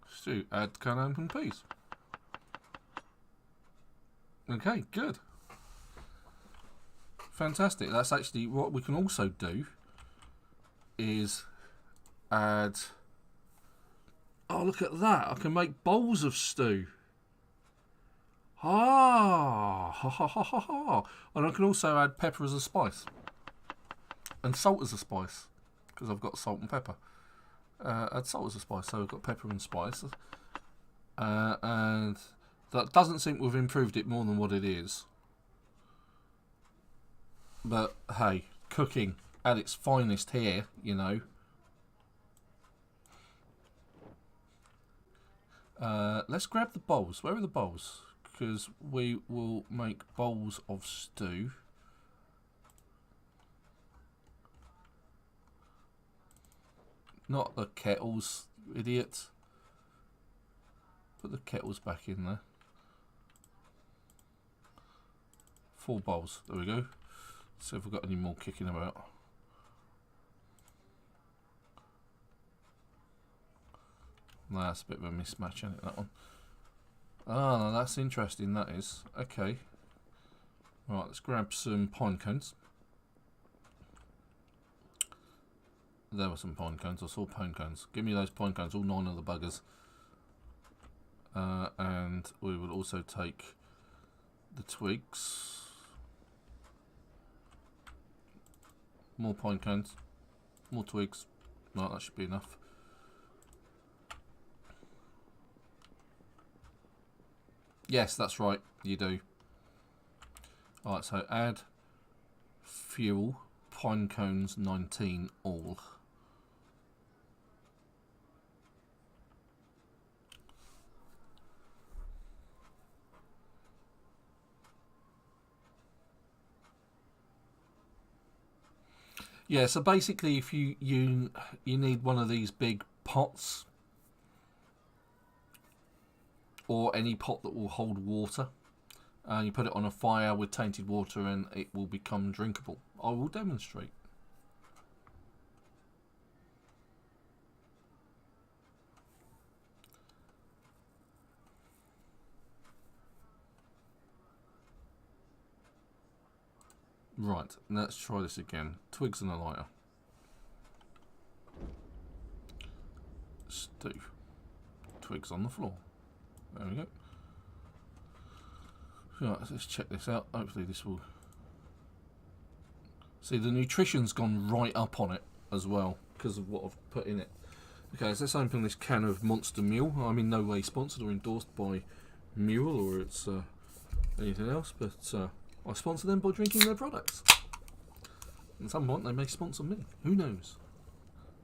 Stew, add can open peas. Okay, good. Fantastic. That's actually what we can also do is add... Oh, look at that. I can make bowls of stew. Ah, ha ha ha ha ha. And I can also add pepper as a spice. And salt as a spice, because I've got salt and pepper. Add salt as a spice, so we've got pepper and spice. And that doesn't seem to have improved it more than what it is. But hey, cooking at its finest here, you know. Let's grab the bowls. Where are the bowls? Because we will make bowls of stew. Not the kettles, idiots. Put the kettles back in there. 4 bowls. There we go. See if we've got any more kicking about. No, that's a bit of a mismatch, isn't it, that one? Ah, no, that's interesting, that is. Okay. Right, let's grab some pine cones. There were some pine cones. I saw pine cones. Give me those pine cones, all 9 of the buggers. And we will also take the twigs. More pine cones. More twigs. Right, that should be enough. Yes, that's right. You do. Alright, so add fuel. Pine cones 19 all. Yeah, so basically if you need one of these big pots, or any pot that will hold water, and you put it on a fire with tainted water and it will become drinkable. I will demonstrate. Right, let's try this again. Twigs and a lighter. Stew. Twigs on the floor. There we go. Right, let's check this out. Hopefully this will... See, the nutrition's gone right up on it as well because of what I've put in it. Okay, so let's open this can of Monster Mule. I'm in no way sponsored or endorsed by Mule or its anything else, but I sponsor them by drinking their products. At some point they may sponsor me. Who knows?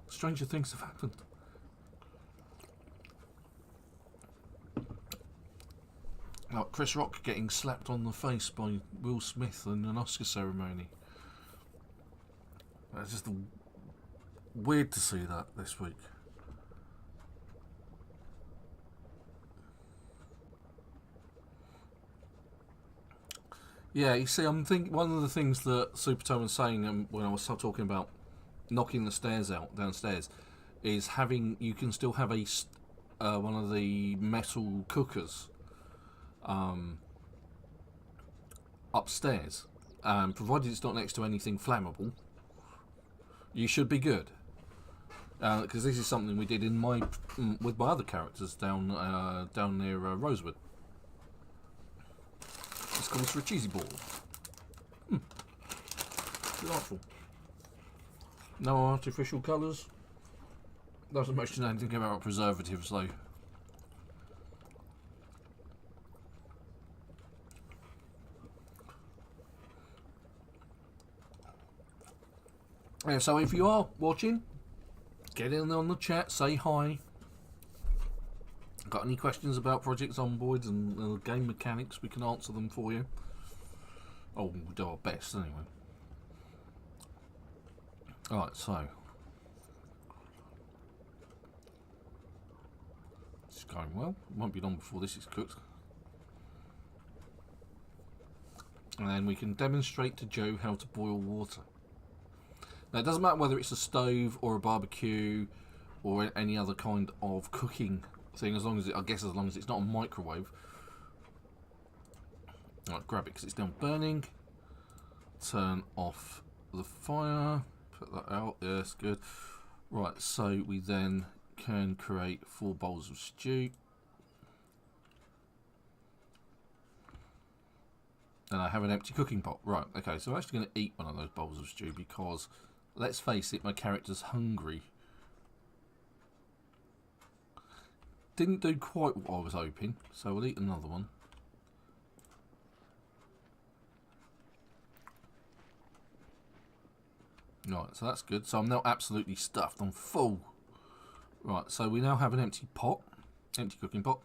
Stranger things have happened. Like Chris Rock getting slapped on the face by Will Smith in an Oscar ceremony. It's just weird to see that this week. Yeah, you see, I'm thinking one of the things that Supertone was saying when I was talking about knocking the stairs out downstairs is you can still have one of the metal cookers upstairs, provided it's not next to anything flammable. You should be good, because this is something we did with my other characters down near Rosewood. This calls for a cheesy ball. Delightful. No artificial colours. Doesn't mention anything about preservatives though. Yeah, so if you are watching, get in on the chat, say hi. Got any questions about Project Zomboid and game mechanics, we can answer them for you. Oh, we'll do our best anyway. Alright, so it's going well. It won't be long before this is cooked. And then we can demonstrate to Joe how to boil water. Now it doesn't matter whether it's a stove or a barbecue or any other kind of cooking thing, as long as it's not a microwave. Right, grab it because it's done burning. Turn off the fire. Put that out. Yes, good. Right, so we then can create 4 bowls of stew. And I have an empty cooking pot. Right, okay, so I'm actually going to eat one of those bowls of stew because, let's face it, my character's hungry. Didn't do quite what I was hoping, so we'll eat another one. Right, so that's good. So I'm now absolutely stuffed. I'm full. Right, so we now have an empty pot. Empty cooking pot.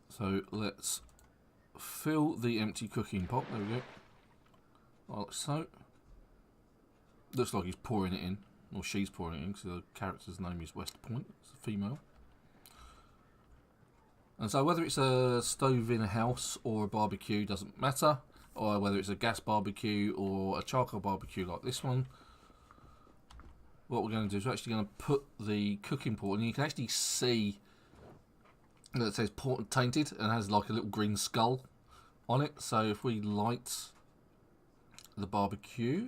So let's fill the empty cooking pot. There we go. Like so. Looks like he's pouring it in. Or she's pouring it in, because the character's name is West Point. It's a female. And so whether it's a stove in a house or a barbecue doesn't matter, or whether it's a gas barbecue or a charcoal barbecue like this one, what we're going to do is we're actually going to put the cooking pot, and you can actually see that it says tainted and has like a little green skull on it. So if we light the barbecue,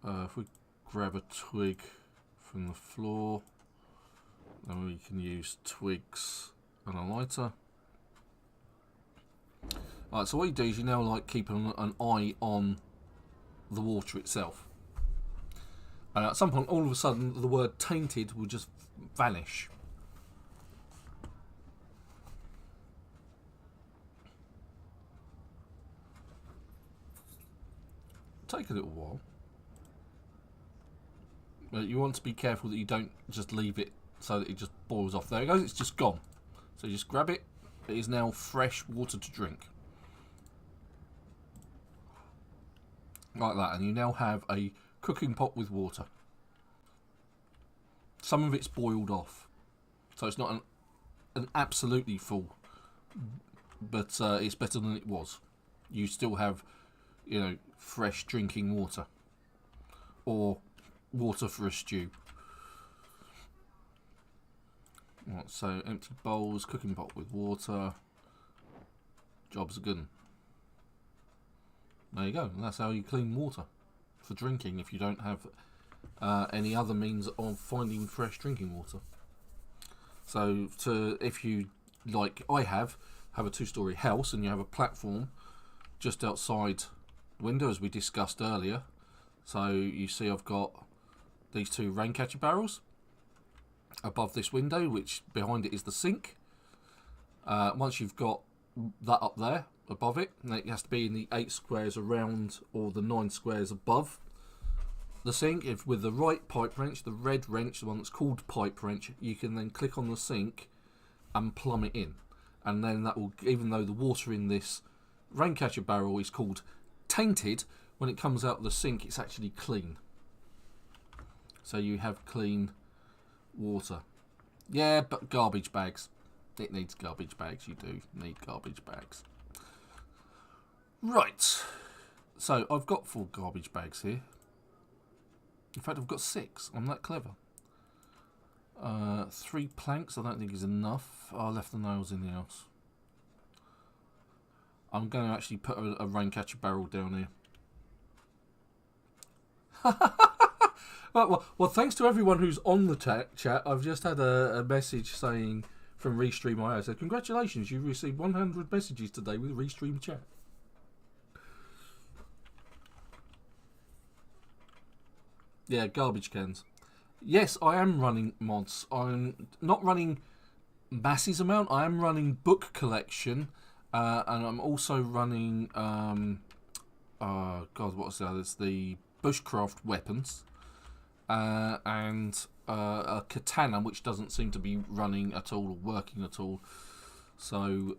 if we grab a twig from the floor, then we can use twigs and a lighter. Alright, so what you do is you now like keep an eye on the water itself. And at some point, all of a sudden, the word tainted will just vanish. Take a little while. But you want to be careful that you don't just leave it so that it just boils off. There it goes, it's just gone. So you just grab it. It is now fresh water to drink. like that, and you now have a cooking pot with water. Some of it's boiled off, so it's not an absolutely full, but it's better than it was. You still have, you know, fresh drinking water, or water for a stew. Right, so empty bowls, cooking pot with water. Jobs are good. There you go. And that's how you clean water for drinking if you don't have any other means of finding fresh drinking water. So if you, like I have a 2-story house and you have a platform just outside the window, as we discussed earlier. So you see I've got these 2 rain catcher barrels above this window, which behind it is the sink. Once you've got that up there above it, and it has to be in the 8 squares around or the 9 squares above the sink. If with the right pipe wrench, the red wrench, the one that's called pipe wrench, you can then click on the sink and plumb it in, and then that will, even though the water in this rain catcher barrel is called tainted, when it comes out of the sink it's actually clean. So you have clean water. Yeah, but garbage bags. It needs garbage bags. You do need garbage bags. Right. So I've got 4 garbage bags here. In fact, I've got 6. I'm that clever. 3 planks I don't think is enough. I left the nails in the house. I'm going to actually put a rain catcher barrel down here. Well, thanks to everyone who's on the chat. I've just had a message saying from Restream.io. So congratulations, you've received 100 messages today with Restream chat. Yeah, garbage cans. Yes, I am running mods. I'm not running masses amount. I am running book collection, and I'm also running God, what's the other? It's the bushcraft weapons, and a katana, which doesn't seem to be running at all or working at all. So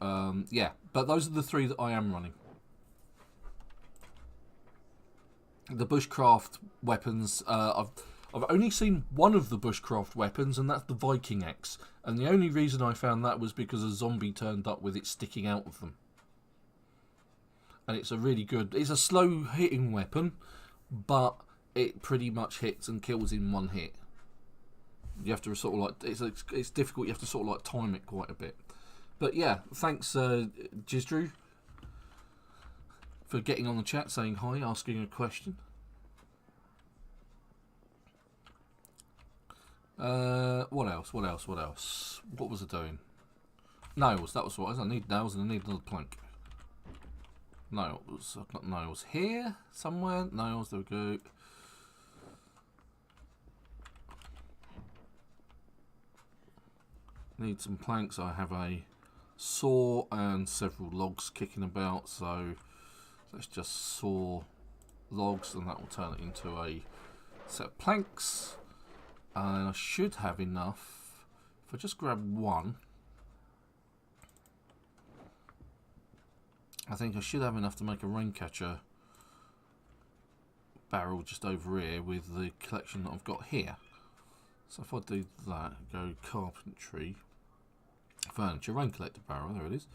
yeah, but those are the 3 that I am running. The bushcraft weapons, I've only seen one of the bushcraft weapons, and that's the Viking axe. And the only reason I found that was because a zombie turned up with it sticking out of them. And it's a really good, it's a slow hitting weapon, but it pretty much hits and kills in 1 hit. You have to sort of like, it's difficult, you have to sort of like time it quite a bit. But yeah, thanks Jizdrew for getting on the chat, saying hi, asking a question. What else? What was I doing? Nails, that was what I was. I need nails and I need another plank. Nails, I've got nails here somewhere. Nails, there we go. Need some planks. I have a saw and several logs kicking about, so let's just saw logs and that will turn it into a set of planks. And I should have enough. If I just grab 1, I think I should have enough to make a rain catcher barrel just over here with the collection that I've got here. So if I do that, go carpentry, furniture, rain collector barrel, there it is.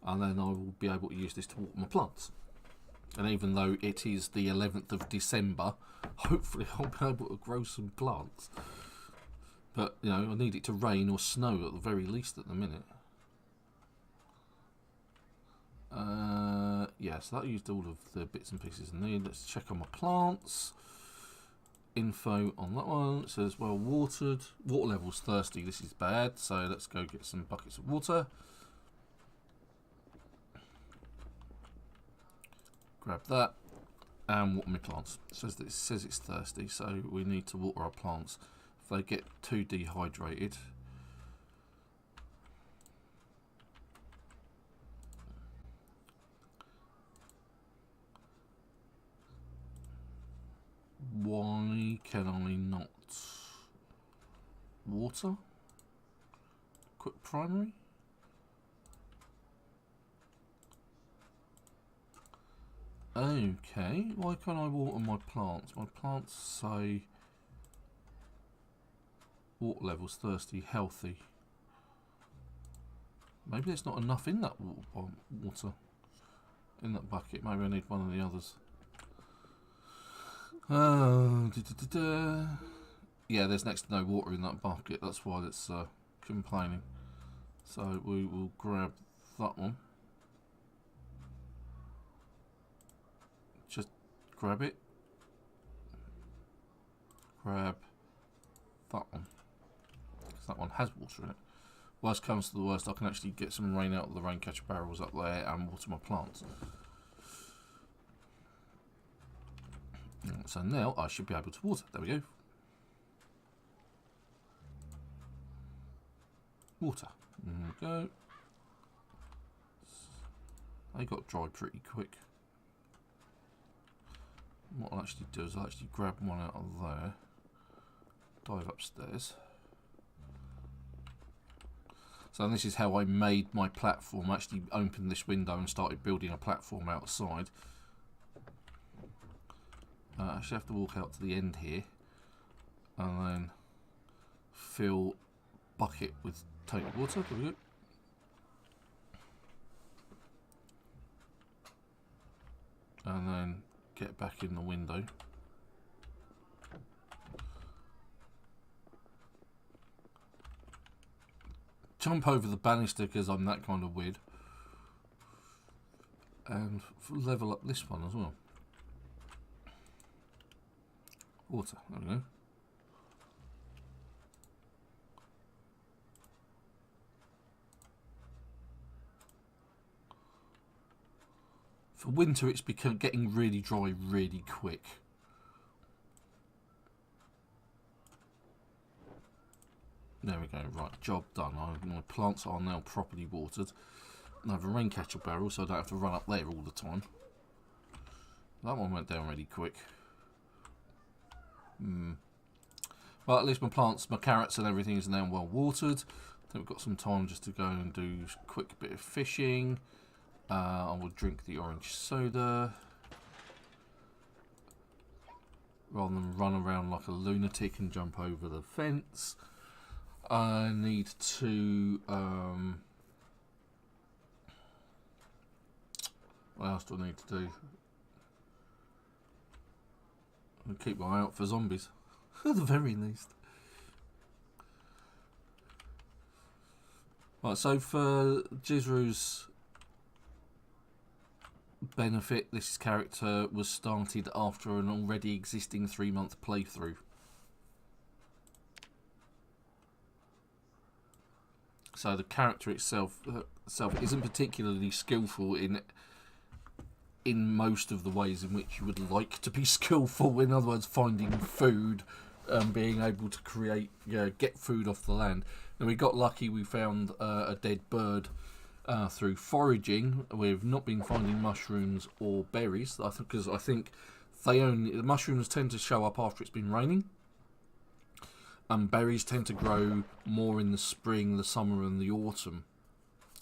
And then I will be able to use this to water my plants. And even though it is the 11th of December, hopefully I'll be able to grow some plants. But, you know, I need it to rain or snow at the very least at the minute. Yeah, so that used all of the bits and pieces I need. Let's check on my plants. Info on that one. It says, well watered. Water level's thirsty. This is bad. So let's go get some buckets of water. Grab that and water my plants. It says it's thirsty, so we need to water our plants. If they get too dehydrated, why can I not water? Quick primary. Okay, why can't I water my plants? My plants say water levels, thirsty, healthy. Maybe there's not enough in that water in that bucket. Maybe I need one of the others. Yeah, there's next to no water in that bucket. That's why it's complaining. So we will grab that one. Just grab it. Grab that one. Because that one has water in it. Worst comes to the worst, I can actually get some rain out of the rain catcher barrels up there and water my plants. So now I should be able to water. There we go. Water. There we go. They got dry pretty quick. What I'll actually do is I'll actually grab one out of there. Dive upstairs. So this is how I made my platform. I actually opened this window and started building a platform outside. I actually have to walk out to the end here and then fill bucket with table water. There we go. And then get back in the window. Jump over the banister because I'm that kind of weird. And level up this one as well. Water, there we go. For winter it's getting really dry really quick. There we go, right, job done. My plants are now properly watered. I have a rain catcher barrel so I don't have to run up there all the time. That one went down really quick. Well, at least my plants, my carrots and everything is now well watered. I think we've got some time just to go and do a quick bit of fishing. I will drink the orange soda. Rather than run around like a lunatic and jump over the fence. I need to... what else do I need to do? I'll keep my eye out for zombies. At the very least. Right, so for Jizru's benefit, this character was started after an already existing 3-month playthrough. So the character itself isn't particularly skillful in most of the ways in which you would like to be skillful. In other words, finding food, being able to create, get food off the land. And we got lucky. We found a dead bird through foraging. We've not been finding mushrooms or berries. Because I think the mushrooms tend to show up after it's been raining. Berries tend to grow more in the spring, the summer, and the autumn.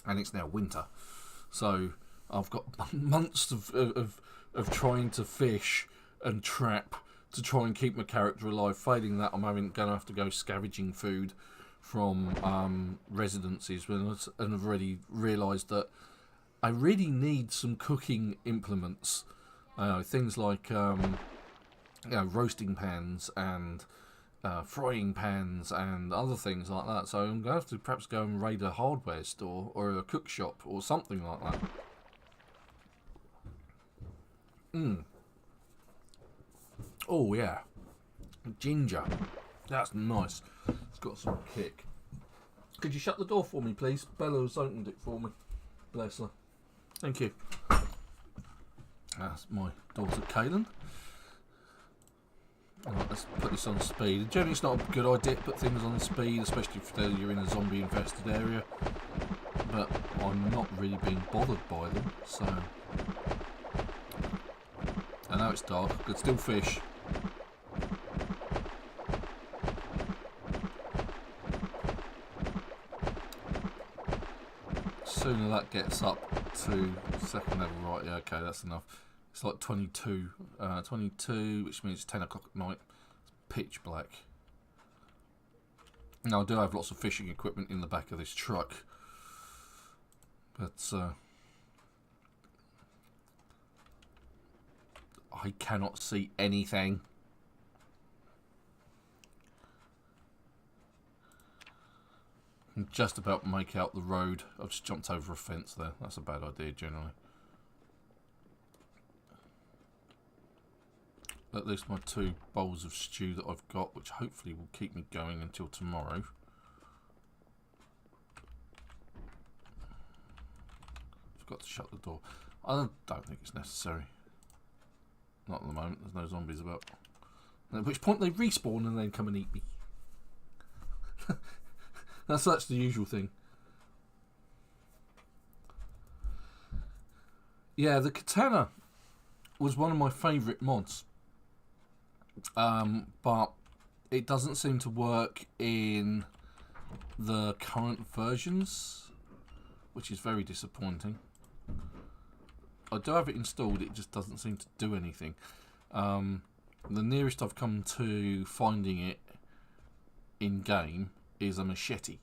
And it's now winter, so I've got months of trying to fish and trap to try and keep my character alive. Failing that, I'm going to have to go scavenging food from residences, and I've already realised that I really need some cooking implements. Things like roasting pans and frying pans and other things like that. So I'm going to have to perhaps go and raid a hardware store or a cook shop or something like that. Oh yeah, ginger. That's nice. It's got some kick. Could you shut the door for me, please? Bella's opened it for me. Bless her. Thank you. That's my daughter, Kaylin. Right, let's put this on speed. Generally, it's not a good idea to put things on speed, especially if you're in a zombie-infested area. But I'm not really being bothered by them, so... I know it's dark, I could still fish. Sooner that gets up to second level, right, yeah, okay, that's enough. It's like 22, 22, which means it's 10 o'clock at night. It's pitch black. Now I do have lots of fishing equipment in the back of this truck, but I cannot see anything. I can just about make out the road. I've just jumped over a fence there. That's a bad idea generally. At least my 2 bowls of stew that I've got, which hopefully will keep me going until tomorrow. Forgot to shut the door. I don't think it's necessary. Not at the moment, there's no zombies about. At which point they respawn and then come and eat me. That's the usual thing. Yeah, the katana was one of my favourite mods. But it doesn't seem to work in the current versions, which is very disappointing. I do have it installed, it just doesn't seem to do anything. The nearest I've come to finding it in game is a machete.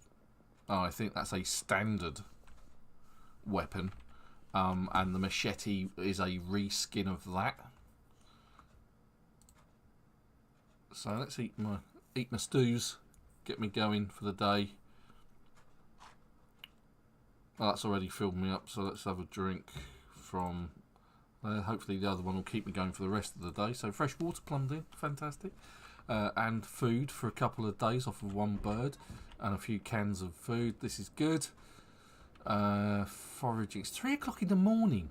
I think that's a standard weapon, and the machete is a reskin of that. So let's eat my stews, get me going for the day. Well, that's already filled me up, so let's have a drink from there. Hopefully the other one will keep me going for the rest of the day. So fresh water plumbed in, fantastic. And food for a couple of days off of one bird, and a few cans of food. This is good. Foraging. It's 3 o'clock in the morning.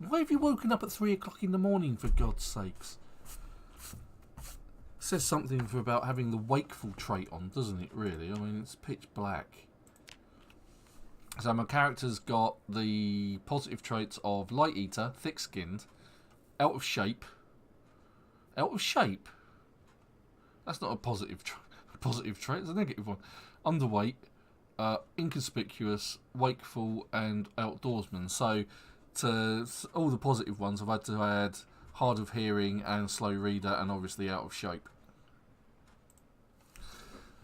Why have you woken up at 3 o'clock in the morning, for God's sakes? Says something about having the wakeful trait on, doesn't it, really? I mean, it's pitch black. So my character's got the positive traits of light eater, thick-skinned, out of shape. Out of shape? That's not a positive trait, it's a negative one. Underweight, inconspicuous, wakeful, and outdoorsman. So to all the positive ones, I've had to add hard of hearing and slow reader, and obviously out of shape.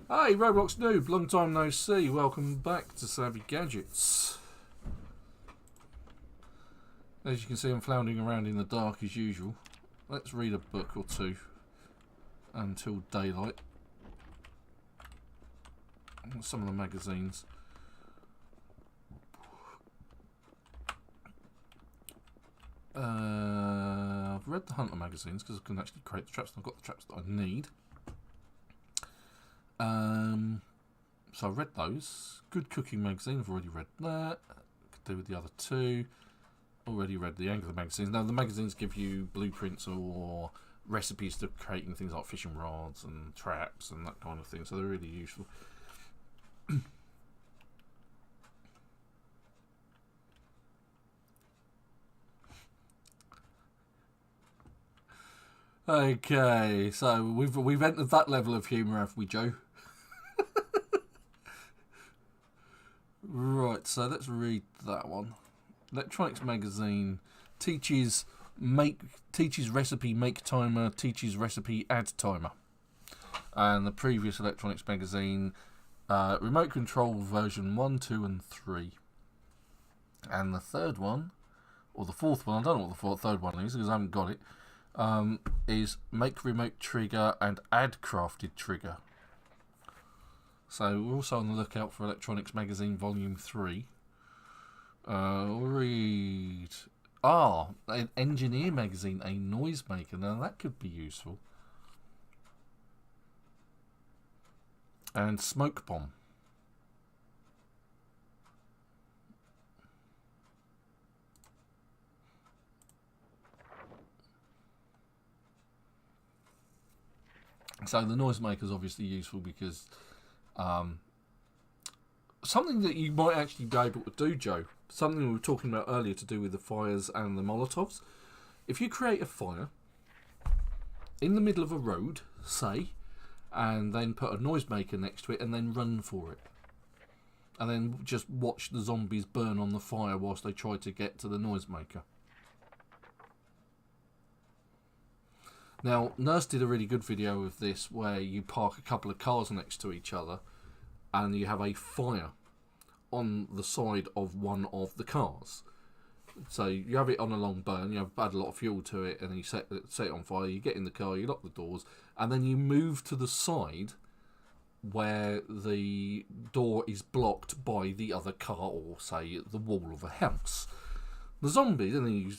Hey, Roblox noob, long time no see. Welcome back to Savvy Gadgets. As you can see, I'm floundering around in the dark as usual. Let's read a book or two until daylight. Some of the magazines. I've read the Hunter magazines because I can actually create the traps, and I've got the traps that I need. So I've read those. Good Cooking magazine, I've already read that. Could do with the other 2. Already read the Angler magazines. Now the magazines give you blueprints or recipes to creating things like fishing rods and traps and that kind of thing, so they're really useful. Okay, so we've entered that level of humour, have we, Joe? Right, so let's read that one. Electronics magazine teaches recipe make timer, teaches recipe add timer. And the previous electronics magazine, remote control version 1, 2, and 3. And the third one, or the fourth one, I don't know what the third one is because I haven't got it. Is make remote trigger and add crafted trigger. So we're also on the lookout for Electronics Magazine Volume 3. Read. An Engineer Magazine, a noisemaker. Now that could be useful. And Smoke Bomb. So the noisemaker is obviously useful because something that you might actually be able to do, Joe, something we were talking about earlier to do with the fires and the Molotovs. If you create a fire in the middle of a road, say, and then put a noisemaker next to it and then run for it, and then just watch the zombies burn on the fire whilst they try to get to the noisemaker. Now, Nurse did a really good video of this where you park a couple of cars next to each other and you have a fire on the side of one of the cars. So you have it on a long burn, you have add a lot of fuel to it, and then you set it on fire, you get in the car, you lock the doors, and then you move to the side where the door is blocked by the other car or, say, the wall of a house. The zombies, and then you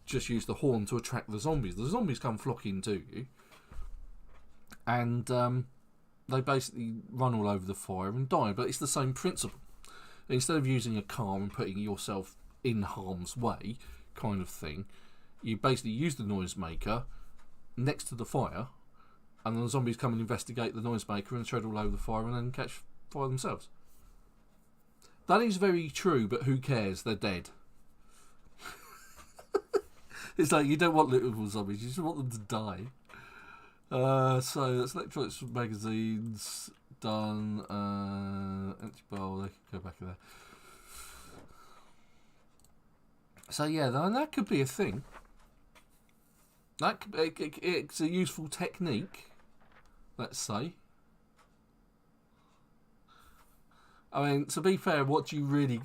just use the horn to attract the zombies. The zombies come flocking to you, and they basically run all over the fire and die, but it's the same principle. Instead of using a car and putting yourself in harm's way kind of thing, you basically use the noisemaker next to the fire, and then the zombies come and investigate the noisemaker and tread all over the fire and then catch fire themselves. That is very true, but who cares? They're dead. It's like, you don't want little zombies, you just want them to die. So that's electronics magazines done. Empty bowl, they can go back in there. So yeah, that could be a thing. That could be, it's a useful technique, let's say. I mean, to be fair, what do you really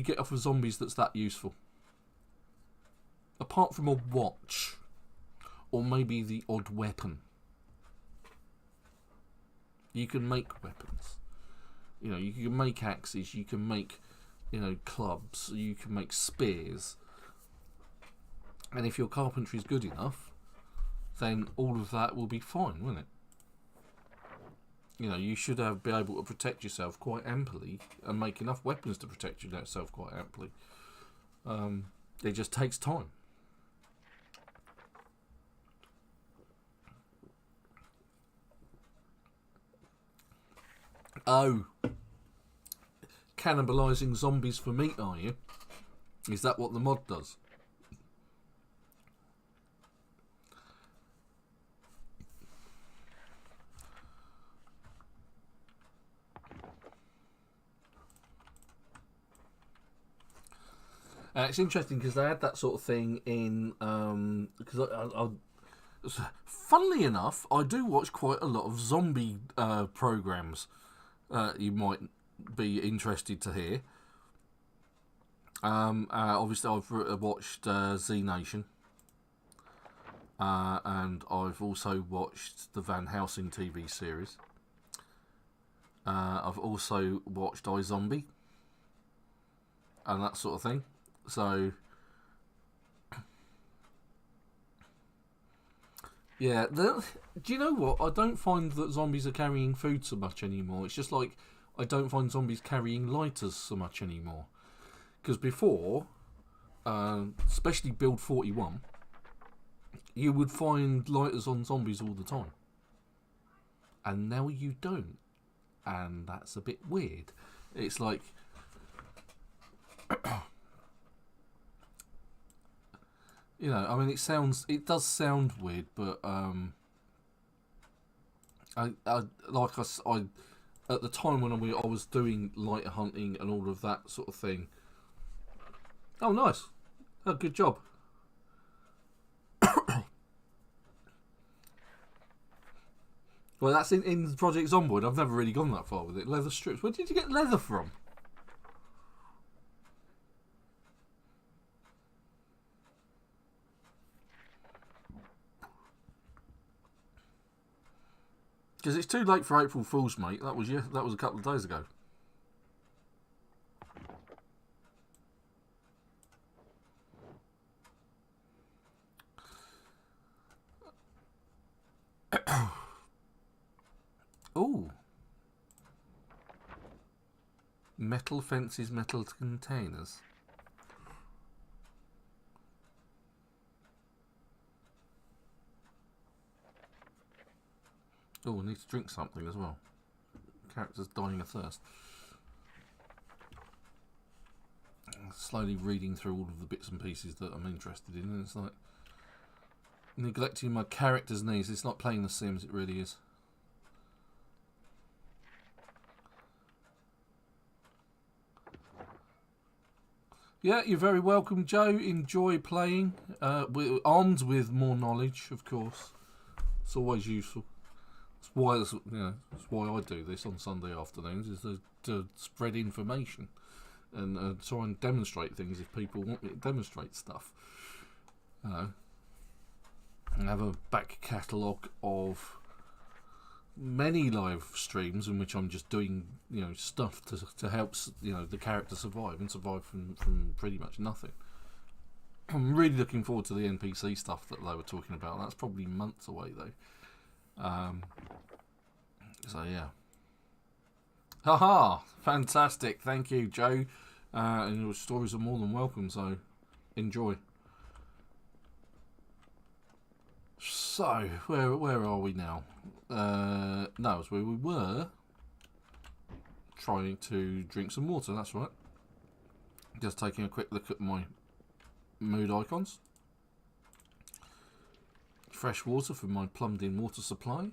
get off of zombies that's that useful? Apart from a watch, or maybe the odd weapon. You can make weapons. You know, you can make axes. You can make, clubs. You can make spears. And if your carpentry is good enough, then all of that will be fine, won't it? You should be able to protect yourself quite amply and make enough weapons to protect yourself quite amply. It just takes time. Oh, cannibalising zombies for meat, are you? Is that what the mod does? It's interesting because they had that sort of thing in because funnily enough, I do watch quite a lot of zombie programs. You might be interested to hear. Obviously, I've watched Z Nation, and I've also watched the Van Helsing TV series. I've also watched iZombie and that sort of thing. So, yeah, do you know what? I don't find that zombies are carrying food so much anymore. It's just like I don't find zombies carrying lighters so much anymore. Because before, especially Build 41, you would find lighters on zombies all the time. And now you don't. And that's a bit weird. It's like... I mean, it does sound weird, but I at the time when I was doing lighter hunting and all of that sort of thing. Oh, nice! Oh, good job. Well, that's in Project Zomboid. I've never really gone that far with it. Leather strips. Where did you get leather from? Because it's too late for April Fool's, mate. That was a couple of days ago. Ooh. Metal fences, metal containers. Oh, I need to drink something as well. Character's dying of thirst. Slowly reading through all of the bits and pieces that I'm interested in, and it's like neglecting my character's needs. It's not playing The Sims, it really is. Yeah, you're very welcome, Joe. Enjoy playing. Armed with more knowledge, of course. It's always useful. That's why I do this on Sunday afternoons, is to spread information and try and demonstrate things if people want me to demonstrate stuff. I have a back catalogue of many live streams in which I'm just doing stuff to help the character survive from pretty much nothing. I'm really looking forward to the NPC stuff that they were talking about. That's probably months away though. So yeah. Haha! Fantastic. Thank you, Joe. And your stories are more than welcome. So enjoy. So where are we now? No, it's where we were trying to drink some water. That's right. Just taking a quick look at my mood icons. Fresh water from my plumbed-in water supply.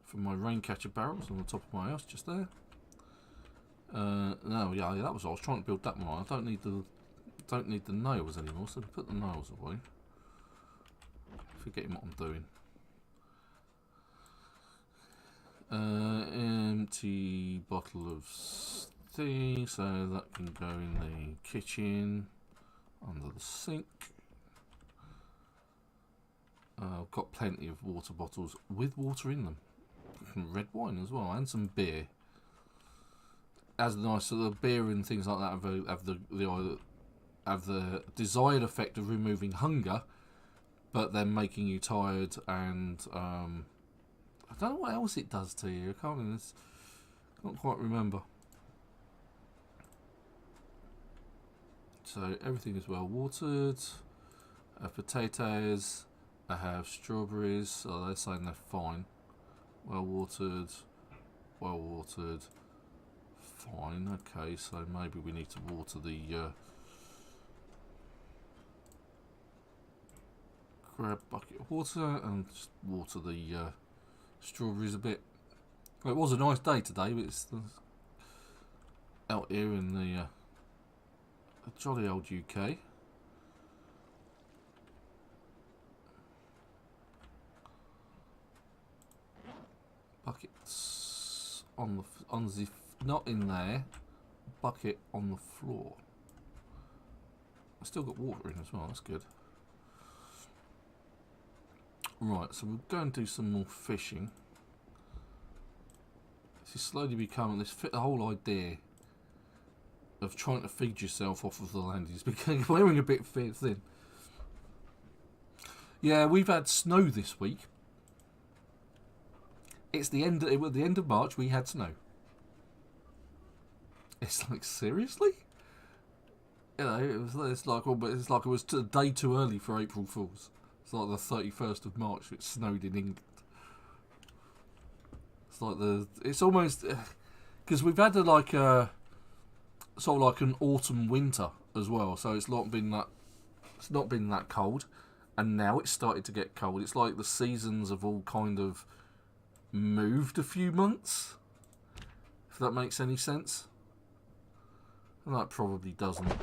From my rain catcher barrels on the top of my house, just there. No, yeah, that was what I was trying to build that one. I don't need the nails anymore, so put the nails away. Forgetting what I'm doing. Empty bottle of tea, so that can go in the kitchen under the sink. I've got plenty of water bottles with water in them. Some red wine as well, and some beer. As nice, so the beer and things like that have the desired effect of removing hunger, but then making you tired, and I don't know what else it does to you. I can't quite remember. So everything is well watered. Potatoes. I have strawberries. So they're saying they're fine. Well watered. Well watered. Fine. Okay. So maybe we need to water the. Grab a bucket of water and just water the strawberries a bit. Well, it was a nice day today, but it's out here in the jolly old UK. Buckets on the not in there. Bucket on the floor. I still got water in as well. That's good. Right, so we'll go and do some more fishing. This is slowly becoming the whole idea of trying to feed yourself off of the land is becoming wearing a bit thin. Yeah, we've had snow this week. It's the end. At the end of March, we had snow. It's like, seriously? It's like it was a day too early for April Fools. It's like the 31st of March. It snowed in England. It's almost because we've had sort of like an autumn winter as well. So it's not been that cold, and now it's started to get cold. It's like the seasons have all kind of moved a few months. If that makes any sense. And that probably doesn't.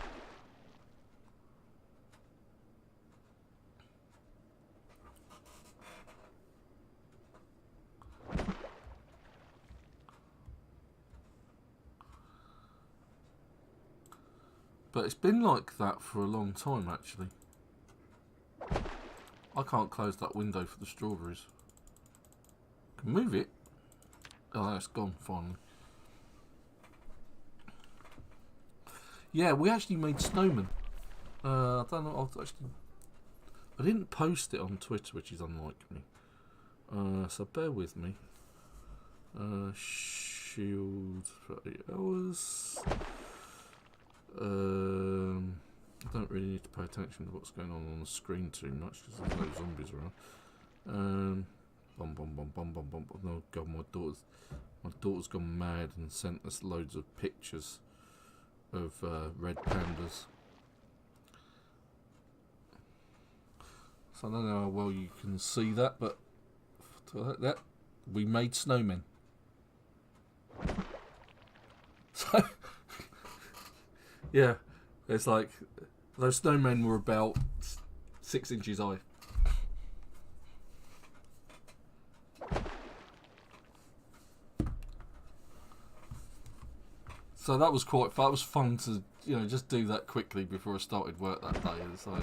But it's been like that for a long time, actually. I can't close that window for the strawberries. Can move it. Oh, that's gone finally. Yeah, we actually made snowmen. I don't know. I didn't post it on Twitter, which is unlike me. So bear with me. Shield for 8 hours. I don't really need to pay attention to what's going on the screen too much because there's no zombies around. Bum bum bum bum bum bum. Oh god, my daughter's gone mad and sent us loads of pictures of red pandas. So I don't know how well you can see that, but that we made snowmen. So yeah, It's like those snowmen were about 6 inches high. So that was quite fun. That was fun to, you know, just do that quickly before I started work that day. It's like,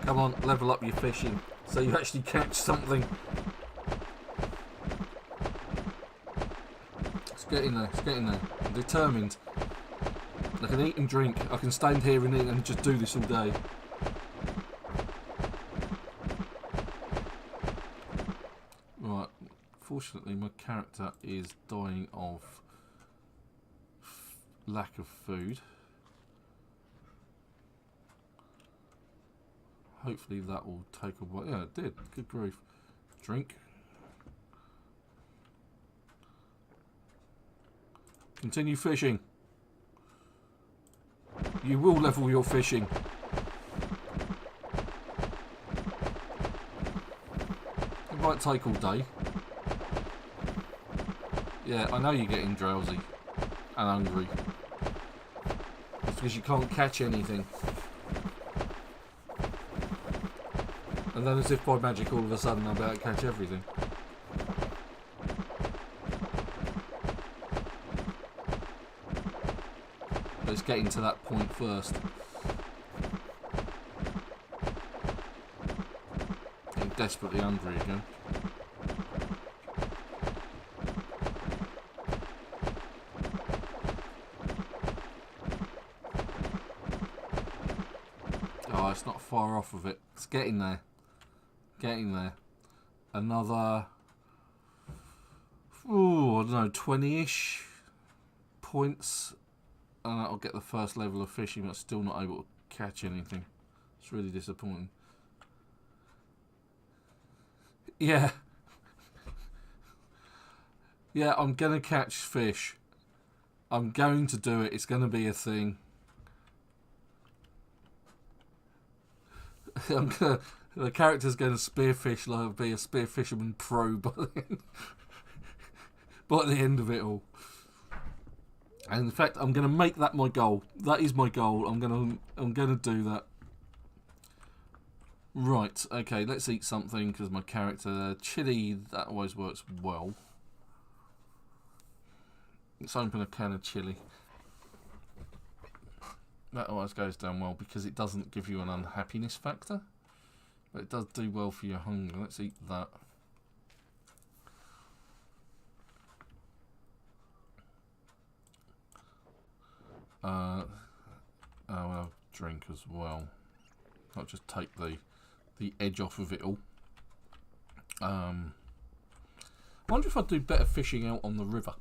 come on, level up your fishing so you actually catch something. Let's get in there. Let's get in there. I'm determined. I can eat and drink. I can stand here and eat and just do this all day. Right. Fortunately, my character is dying of lack of food. Hopefully that will take a while. Yeah, it did. Good grief. Drink. Continue fishing. You will level your fishing. It might take all day. Yeah, I know you're getting drowsy and hungry. It's because you can't catch anything. And then as if by magic all of a sudden I'm about to catch everything. But it's getting to that point first. Getting desperately hungry again. Oh, it's not far off of it. It's getting there. Getting there. Another, ooh, I don't know, 20-ish points, and that'll get the first level of fishing, but still not able to catch anything. It's really disappointing. Yeah. Yeah, I'm gonna catch fish. I'm going to do it. It's gonna be a thing. The character's going to spearfish, like be a spearfisherman pro by the end of it all. And in fact, I'm going to make that my goal. That is my goal. I'm going to do that. Right. Okay. Let's eat something because my character chili, that always works well. Let's open a can of chili. That always goes down well because it doesn't give you an unhappiness factor. But it does do well for your hunger. Let's eat that. I'll have drink as well. I'll just take the edge off of it all. I wonder if I'd do better fishing out on the river.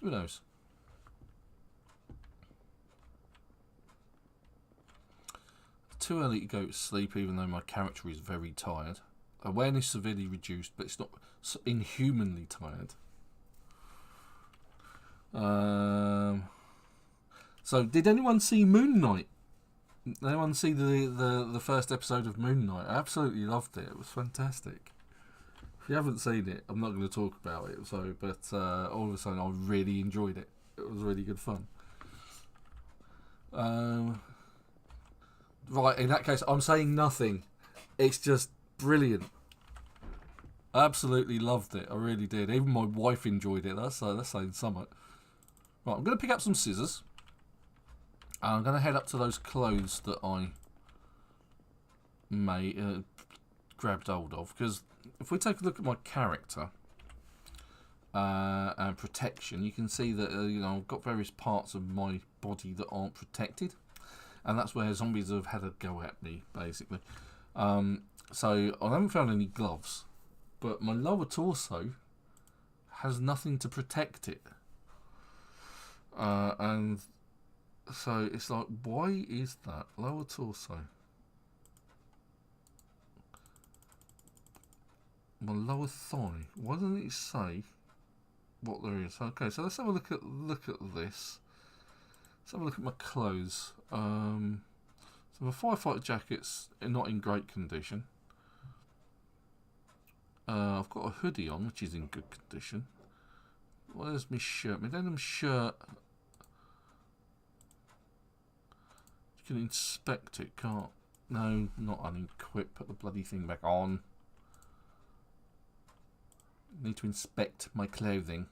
Who knows? Too early to go to sleep, even though my character is very tired. Awareness severely reduced, but it's not inhumanly tired. So, did anyone see Moon Knight? Did anyone see the first episode of Moon Knight? I absolutely loved it. It was fantastic. If you haven't seen it, I'm not going to talk about it. So, but all of a sudden, I really enjoyed it. It was really good fun. Right, in that case, I'm saying nothing. It's just brilliant. I absolutely loved it. I really did. Even my wife enjoyed it. That's saying something. Right, I'm going to pick up some scissors. And I'm going to head up to those clothes that I grabbed hold of. Because if we take a look at my character and protection, you can see that I've got various parts of my body that aren't protected. And that's where zombies have had a go at me, basically. So I haven't found any gloves, but my lower torso has nothing to protect it. And so it's like, why is that? Lower torso. My lower thigh. Why doesn't it say what there is? Okay, so let's have a look at this. Let's have a look at my clothes. So my firefighter jacket's not in great condition. I've got a hoodie on, which is in good condition. Where's my shirt? My denim shirt. You can inspect it, can't? No, not unequip. Put the bloody thing back on. Need to inspect my clothing.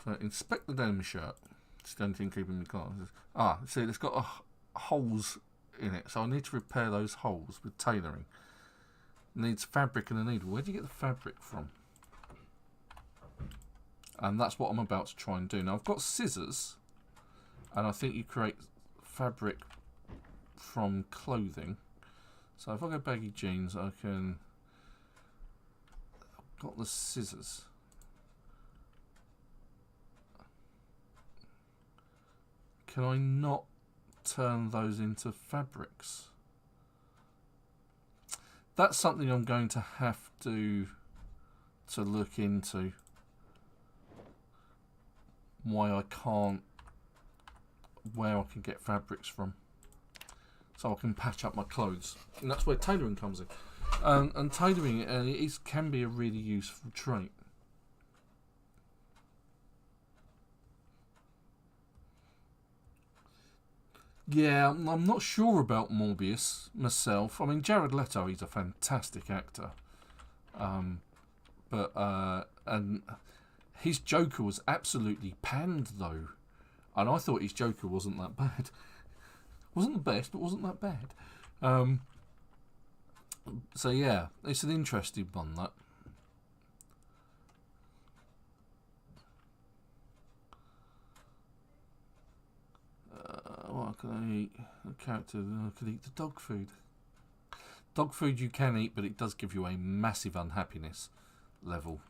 So inspect the denim shirt. It's the only thing keeping me calm. Ah, see, it's got holes in it, so I need to repair those holes with tailoring. It needs fabric and a needle. Where do you get the fabric from? And that's what I'm about to try and do. Now I've got scissors, and I think you create fabric from clothing. So if I go baggy jeans, I can. I've got the scissors. Can I not turn those into fabrics? That's something I'm going to have to look into. Why I can't, where I can get fabrics from, so I can patch up my clothes, and that's where tailoring comes in. And tailoring can be a really useful trait. Yeah, I'm not sure about Morbius myself. I mean, Jared Leto, he's a fantastic actor. And his Joker was absolutely panned, though. And I thought his Joker wasn't that bad. Wasn't the best, but wasn't that bad. So, yeah, it's an interesting one, that. What can I eat? A character, I could eat the dog food. Dog food you can eat, but it does give you a massive unhappiness level.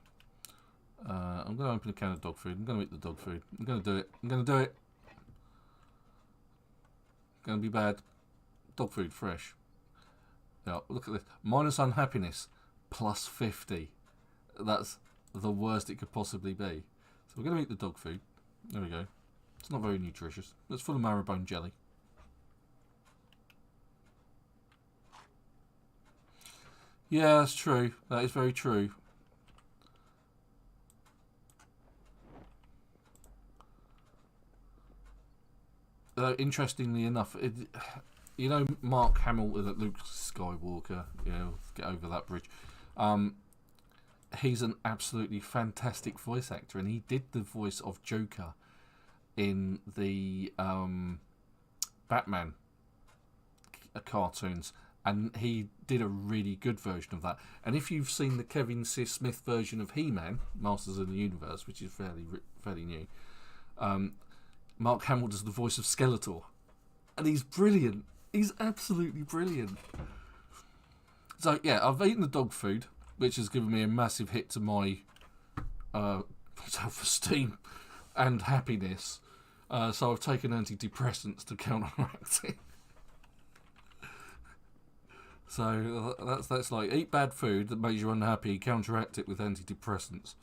I'm going to open a can of dog food. I'm going to eat the dog food. I'm going to do it. I'm going to do it. Going to be bad. Dog food, fresh. Yeah, look at this. Minus unhappiness, plus 50. That's the worst it could possibly be. So we're going to eat the dog food. There we go. It's not very nutritious. It's full of marrowbone jelly. Yeah, that's true. That is very true. Interestingly enough, you know Mark Hamill, Luke Skywalker, get over that bridge. He's an absolutely fantastic voice actor, and he did the voice of Joker in the Batman cartoons, and he did a really good version of that. And if you've seen the Kevin C. Smith version of He-Man, Masters of the Universe, which is fairly new, Mark Hamill does the voice of Skeletor, and he's brilliant. He's absolutely brilliant. So yeah, I've eaten the dog food, which has given me a massive hit to my self-esteem and happiness. So I've taken antidepressants to counteract it. So that's like, eat bad food that makes you unhappy, counteract it with antidepressants.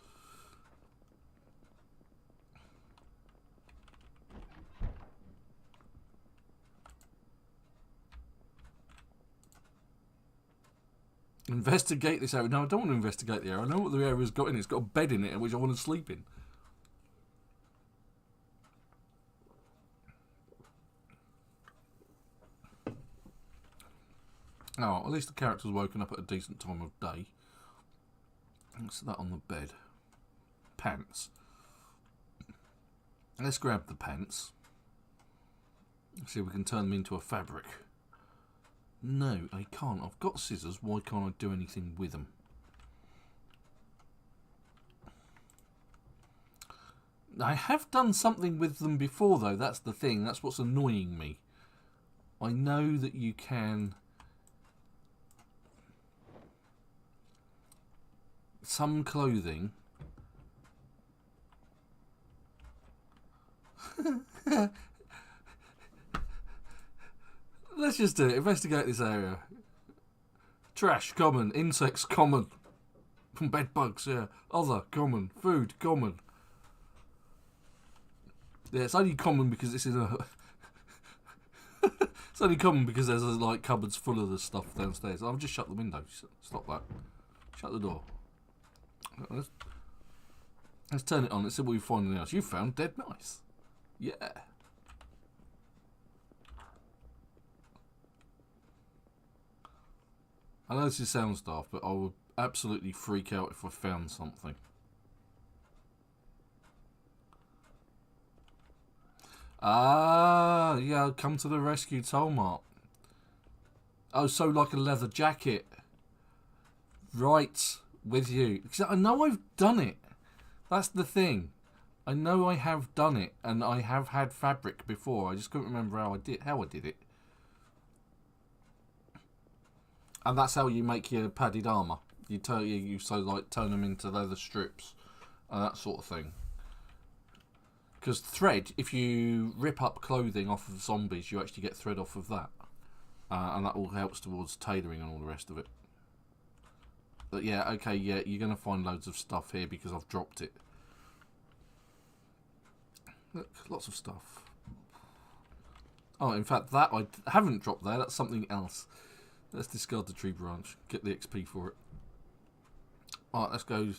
Investigate this area. No, I don't want to investigate the area. I know what the area's got in it. It's got a bed in it, which I want to sleep in. Oh, at least the character's woken up at a decent time of day. What's that on the bed? Pants. Let's grab the pants. See if we can turn them into a fabric. No, I can't. I've got scissors. Why can't I do anything with them? I have done something with them before, though. That's the thing. That's what's annoying me. I know that you can... Some clothing... Let's just do it. Investigate this area. Trash, common. Insects, common. Bed bugs, yeah. Other, common. Food, common. Yeah, it's only common because it's in a... It's only common because there's like cupboards full of the stuff downstairs. I'll just shut the window. Stop that. Shut the door. Let's turn it on. Let's see what we find in the house. You found dead mice. Yeah. I know this sounds daft, but I would absolutely freak out if I found something. Ah, yeah, come to the rescue, Tolmart. Oh, so like a leather jacket. Right, with you. Because I know I've done it. That's the thing. I know I have done it, and I have had fabric before. I just couldn't remember how I did it. And that's how you make your padded armour. You turn them into leather strips and that sort of thing. Because thread, if you rip up clothing off of zombies, you actually get thread off of that. And that all helps towards tailoring and all the rest of it. But yeah, okay, yeah, you're going to find loads of stuff here because I've dropped it. Look, lots of stuff. Oh, in fact, that I haven't dropped there. That's something else. Let's discard the tree branch. Get the XP for it. Alright, let's go.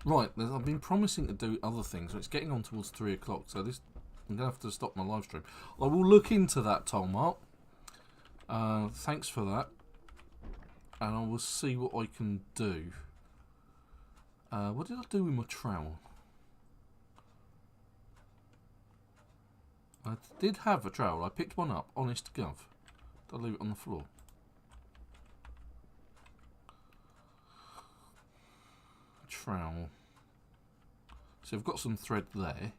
Right, I've been promising to do other things. It's getting on towards 3 o'clock, so I'm going to have to stop my live stream. I will look into that, Tolmart. Thanks for that. And I will see what I can do. What did I do with my trowel? I did have a trowel. I picked one up, honest to gov. Did I leave it on the floor? Trowel. So I've got some thread there.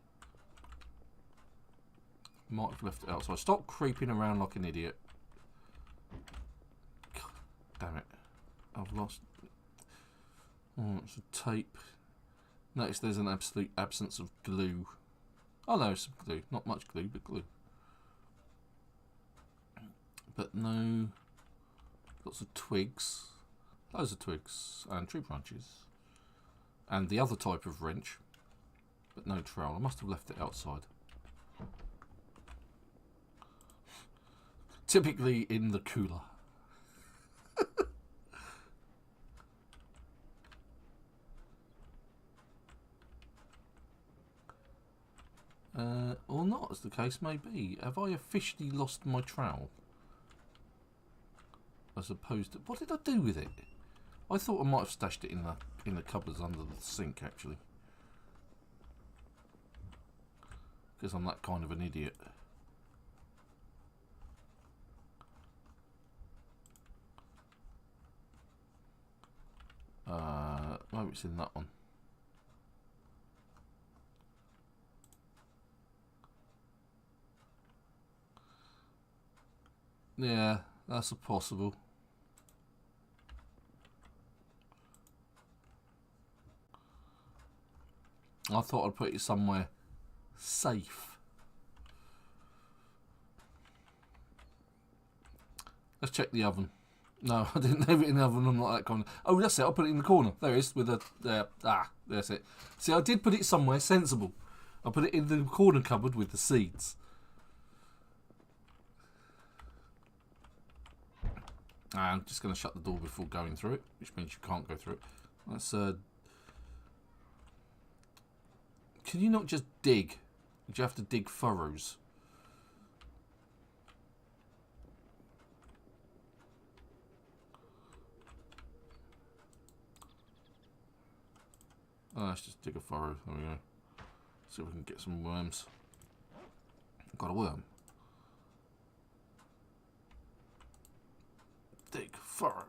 Might have left it outside. Stop creeping around like an idiot. God, damn it. I've lost. Oh, it's a tape. Notice there's an absolute absence of glue. Oh no, some glue. Not much glue, but glue. But no. Lots of twigs. Loads of twigs and tree branches. And the other type of wrench. But no trowel. I must have left it outside. Typically in the cooler. Or not, as the case may be. Have I officially lost my trowel? As opposed to... What did I do with it? I thought I might have stashed it in the cupboards under the sink, actually. Because I'm that kind of an idiot. Maybe it's in that one. Yeah, that's a possible. I thought I'd put it somewhere safe. Let's check the oven. No, I didn't leave it in the oven. I'm not that kind of... Oh, that's it. I'll put it in the corner. There it is. With a... that's it. See, I did put it somewhere sensible. I put it in the corner cupboard with the seeds. I'm just going to shut the door before going through it, which means you can't go through it. That's... Can you not just dig? Do you have to dig furrows? Oh, let's just dig a furrow. There we go. See if we can get some worms. Got a worm. Dig furrow.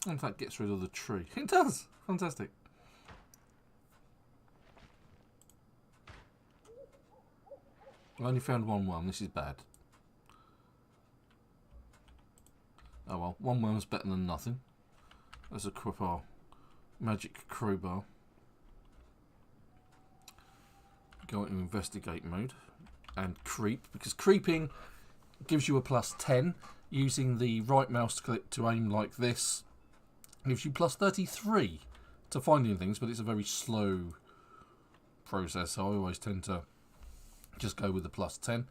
In fact, gets rid of the tree. It does. Fantastic. I only found one worm. This is bad. Oh well, one worm's better than nothing. There's a crowbar. Magic crowbar. Go into investigate mode. And creep. Because creeping gives you a +10. Using the right mouse click to aim like this Gives you plus 33 to finding things, but it's a very slow process, so I always tend to just go with the plus 10.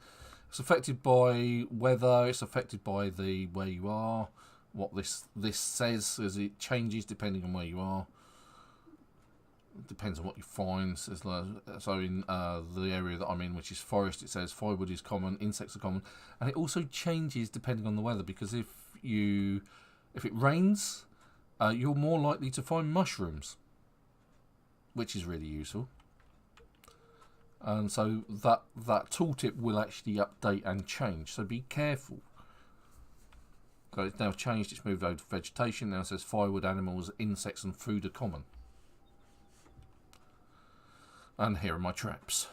It's affected by weather, it's affected by the where you are, what this says as it changes depending on where you are. It depends on what you find. So in the area that I'm in, which is forest, it says firewood is common, insects are common, and it also changes depending on the weather, because if it rains, you're more likely to find mushrooms, which is really useful. And so that tooltip will actually update and change, so be careful. So it's now changed, it's moved over to vegetation. Now it says firewood, animals, insects and food are common. And here are my traps.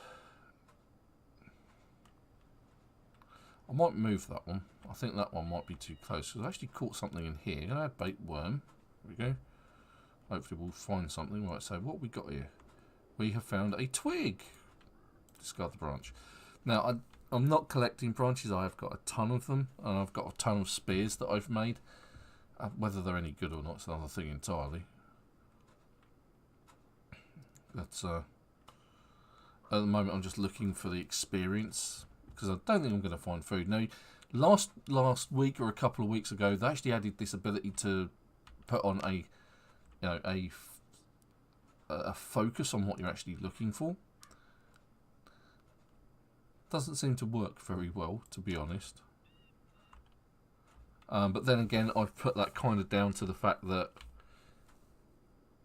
I might move that one. I think that one might be too close, because I actually caught something in here. Gonna add bait worm. There we go. Hopefully we'll find something. Right, so what we got here? We have found a twig. Discard the branch. Now, I'm not collecting branches. I've got a ton of them, and I've got a ton of spears that I've made. Whether they're any good or not is another thing entirely. But at the moment, I'm just looking for the experience, because I don't think I'm going to find food. Now, last week or a couple of weeks ago, they actually added this ability to put on a focus on what you're actually looking for. Doesn't seem to work very well, to be honest. But then again, I've put that kind of down to the fact that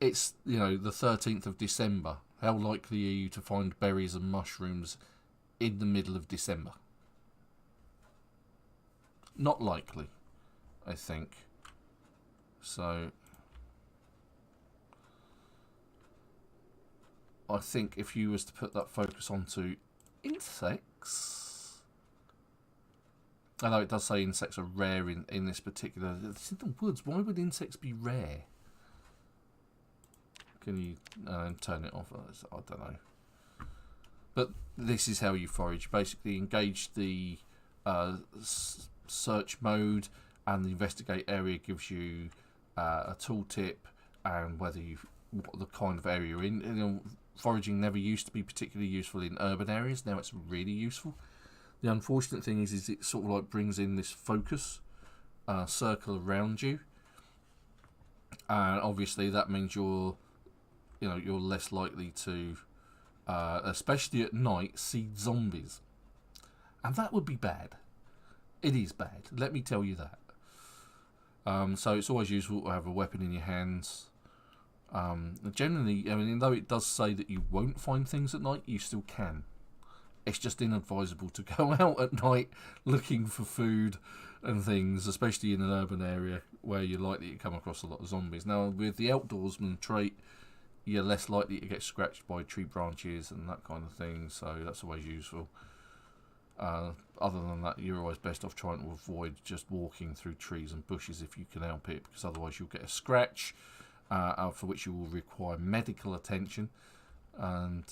it's, the 13th of December. How likely are you to find berries and mushrooms in the middle of December? Not likely, I think. So I think if you was to put that focus onto insects, I know it does say insects are rare in this particular. It's in the woods. Why would insects be rare? Can you turn it off? I don't know. But this is how you forage. Basically, engage the search mode, and the investigate area gives you a tooltip and what the kind of area you're in. Foraging never used to be particularly useful in urban areas. Now it's really useful. The unfortunate thing is it sort of like brings in this focus circle around you, and obviously that means you're less likely to, especially at night, see zombies, and that would be bad. It is bad. Let me tell you that. So it's always useful to have a weapon in your hands. Generally, though it does say that you won't find things at night, you still can. It's just inadvisable to go out at night looking for food and things, especially in an urban area where you're likely to come across a lot of zombies. Now, with the outdoorsman trait, you're less likely to get scratched by tree branches and that kind of thing, so that's always useful. Other than that, you're always best off trying to avoid just walking through trees and bushes if you can help it, because otherwise you'll get a scratch, for which you will require medical attention, and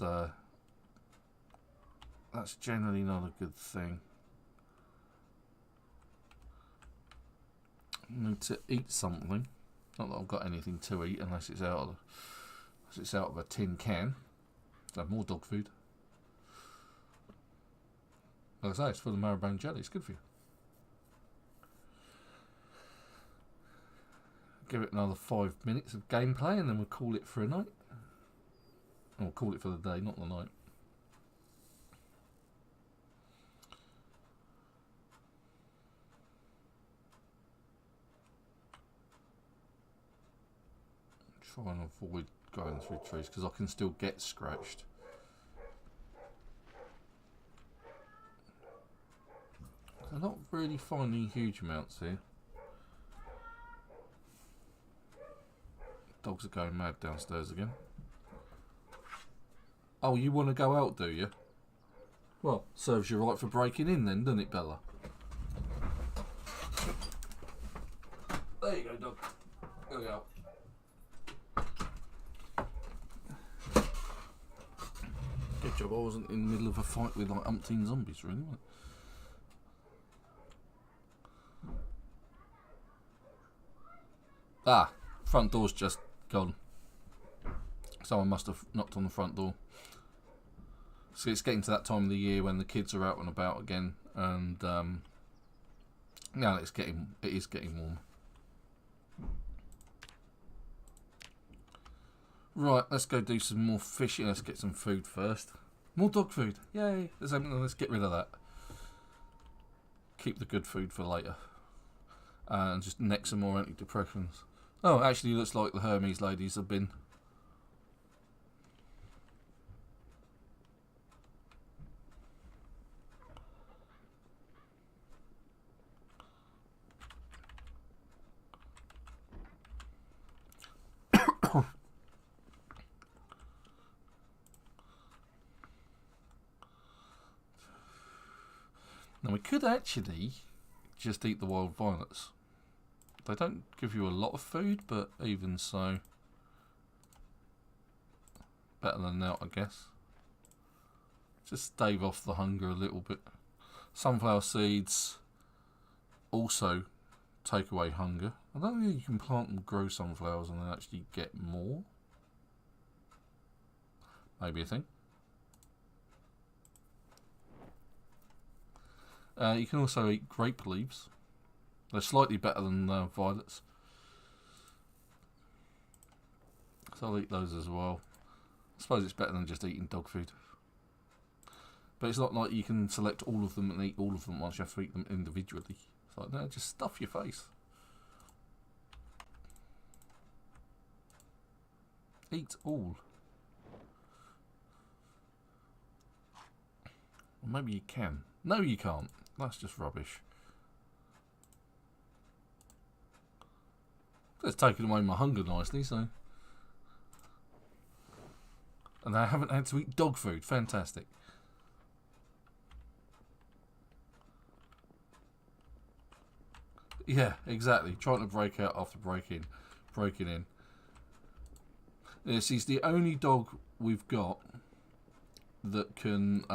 that's generally not a good thing. I need to eat something. Not that I've got anything to eat unless it's out of a tin can. So more dog food. Like I say, it's full of marrowbone jelly. It's good for you. Give it another 5 minutes of gameplay and then we'll call it for a night. Or call it for the day, not the night. Try and avoid going through trees because I can still get scratched. I'm not really finding huge amounts here. Dogs are going mad downstairs again. Oh, you want to go out, do you? Well, serves you right for breaking in then, doesn't it, Bella? There you go, dog. There we go. Good job I wasn't in the middle of a fight with like umpteen zombies, really, wasn't it? Ah, Front door's just gone. Someone must have knocked on the front door. So it's getting to that time of the year when the kids are out and about again, and now it is getting warm. Right, let's go do some more fishing. Let's get some food first. More dog food. Yay. Let's get rid of that. Keep the good food for later. And just neck some more antidepressants. Oh, actually looks like the Hermes ladies have been. Now we could actually just eat the wild violets. They don't give you a lot of food, but even so, better than that, I guess. Just stave off the hunger a little bit. Sunflower seeds also take away hunger. I don't think you can plant and grow sunflowers and then actually get more. Maybe a thing. You can also eat grape leaves. They're slightly better than violets. So I'll eat those as well. I suppose it's better than just eating dog food. But it's not like you can select all of them and eat all of them once. You have to eat them individually. It's like, no, just stuff your face. Eat all. Or maybe you can. No, you can't. That's just rubbish. It's taken away my hunger nicely, so. And I haven't had to eat dog food. Fantastic. Yeah, exactly. Trying to break out after breaking in. This is the only dog we've got that can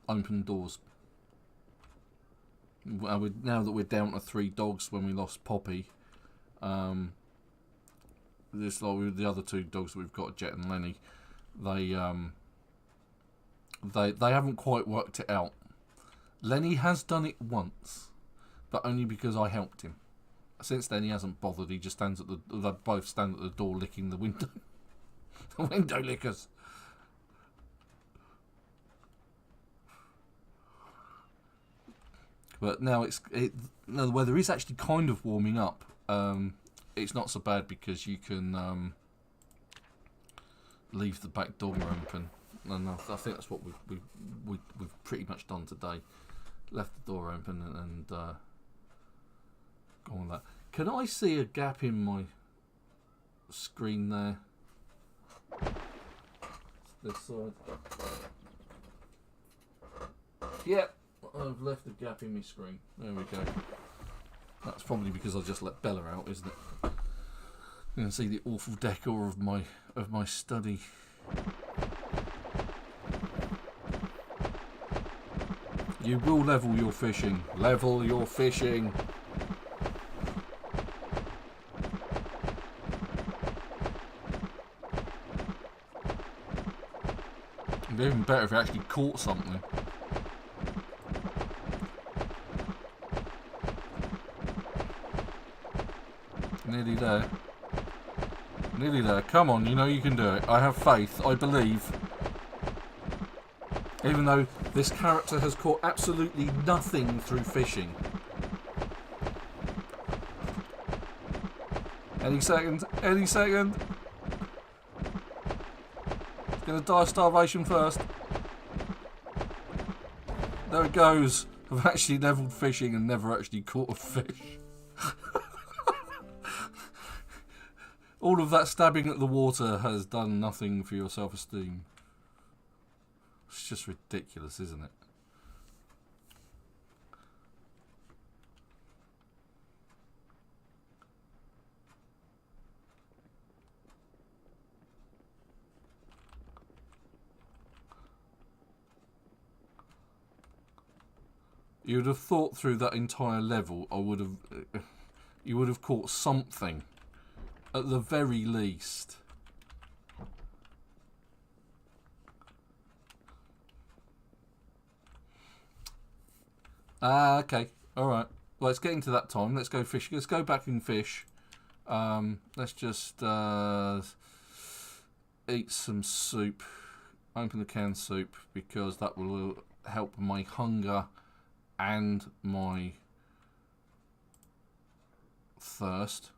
open doors. Now that we're down to 3 dogs when we lost Poppy, this like with the other 2 dogs that we've got, Jet and Lenny, they haven't quite worked it out. Lenny has done it once, but only because I helped him. Since then, he hasn't bothered. He just stands at they both stand at the door licking the window. The window lickers. But now now the weather is actually kind of warming up. It's not so bad because you can leave the back door open, and I think that's what we've pretty much done today. Left the door open and go on that. Can I see a gap in my screen there? This side. Yep. I've left a gap in my screen. There we go. That's probably because I just let Bella out, isn't it? You can see the awful decor of my study. You will level your fishing. Level your fishing. It'd be even better if you actually caught something. Nearly there. Nearly there. Come on, you know you can do it. I have faith. I believe. Even though this character has caught absolutely nothing through fishing. Any second. Any second. It's going to die of starvation first. There it goes. I've actually levelled fishing and never actually caught a fish. All of that stabbing at the water has done nothing for your self-esteem. It's just ridiculous, isn't it? You would have thought through that entire level, you would have caught something at the very least. Okay. Alright. Well, it's getting to that time. Let's go fish. Let's go back and fish. Let's just eat some soup. Open the canned soup, because that will help my hunger and my thirst.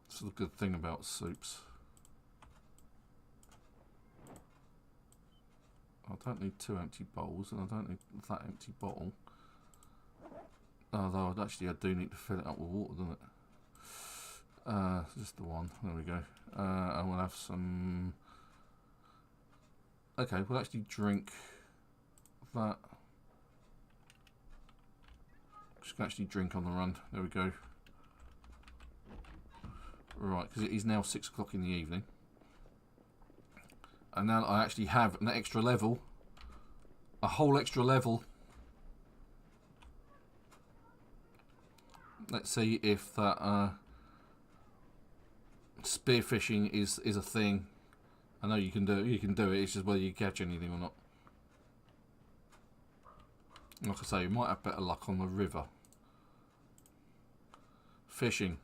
That's the good thing about soups. I don't need 2 empty bowls, and I don't need that empty bottle. Although I do need to fill it up with water, doesn't it? Just the one. There we go. And we'll have some. Okay, we'll actually drink that. Just can actually drink on the run. There we go. Right, because it is now 6 o'clock in the evening. And now I actually have an extra level. A whole extra level. Let's see if that spearfishing is a thing. I know you can do it. It's just whether you catch anything or not. Like I say, you might have better luck on the river. Fishing.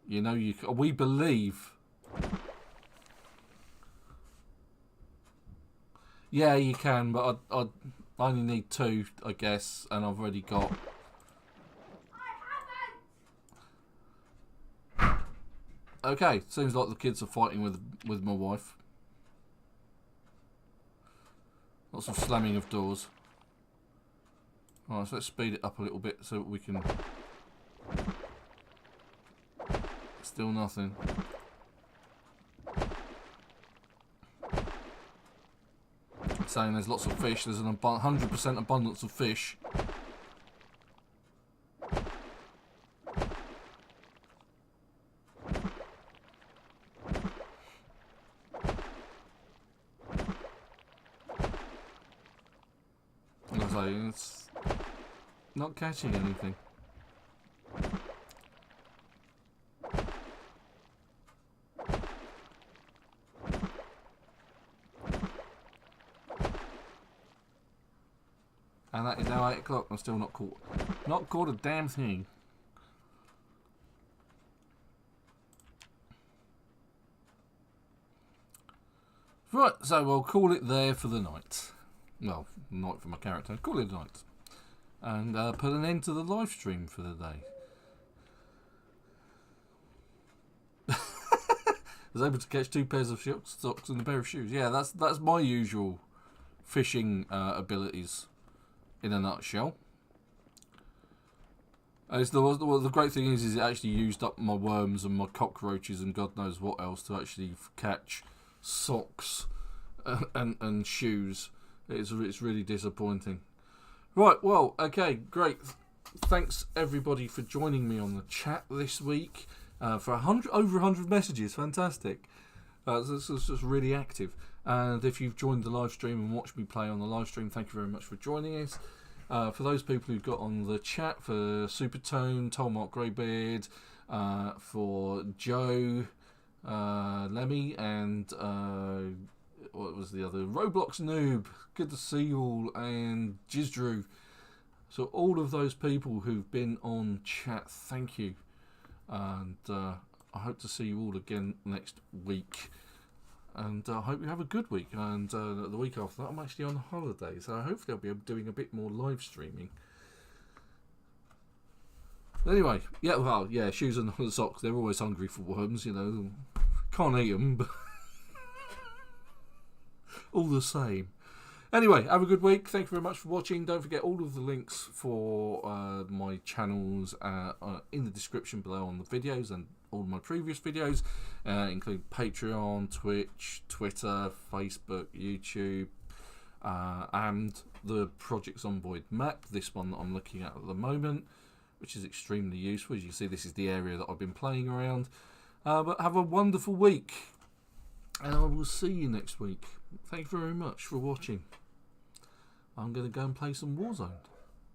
You know, we believe. Yeah, you can, but I only need 2, I guess, and I've already got. Okay, seems like the kids are fighting with my wife. Lots of slamming of doors. Alright, so let's speed it up a little bit so that we can. Still nothing. Saying there's lots of fish. There's an 100% abundance of fish. As I say, it's not catching anything. And that is now 8 o'clock. I'm still not caught a damn thing. Right, so we'll call it there for the night. Well, night for my character. Call it a night. And put an end to the live stream for the day. I was able to catch 2 pairs of socks and a pair of shoes. Yeah, that's my usual fishing abilities. In a nutshell. The great thing is it actually used up my worms and my cockroaches and God knows what else to actually catch socks and shoes. It's really disappointing. Right, well, okay, great. Thanks everybody for joining me on the chat this week. For over 100 messages, fantastic. This is just really active. And if you've joined the live stream and watched me play on the live stream, thank you very much for joining us. For those people who've got on the chat, for Supertone, Tolmark Greybeard, for Joe, Lemmy, and what was the other? Roblox Noob, good to see you all, and Jizdrew. So all of those people who've been on chat, thank you. And I hope to see you all again next week. And I hope you have a good week. And the week after that, I'm actually on holiday. So hopefully I'll be doing a bit more live streaming. Anyway, yeah, well, yeah, shoes and socks, they're always hungry for worms, you know. Can't eat them, but all the same. Anyway, have a good week. Thank you very much for watching. Don't forget all of the links for my channels in the description below on the videos and all my previous videos, including Patreon, Twitch, Twitter, Facebook, YouTube, and the Project Zomboid map, this one that I'm looking at the moment, which is extremely useful. As you see, this is the area that I've been playing around. But have a wonderful week, and I will see you next week. Thank you very much for watching. I'm going to go and play some Warzone.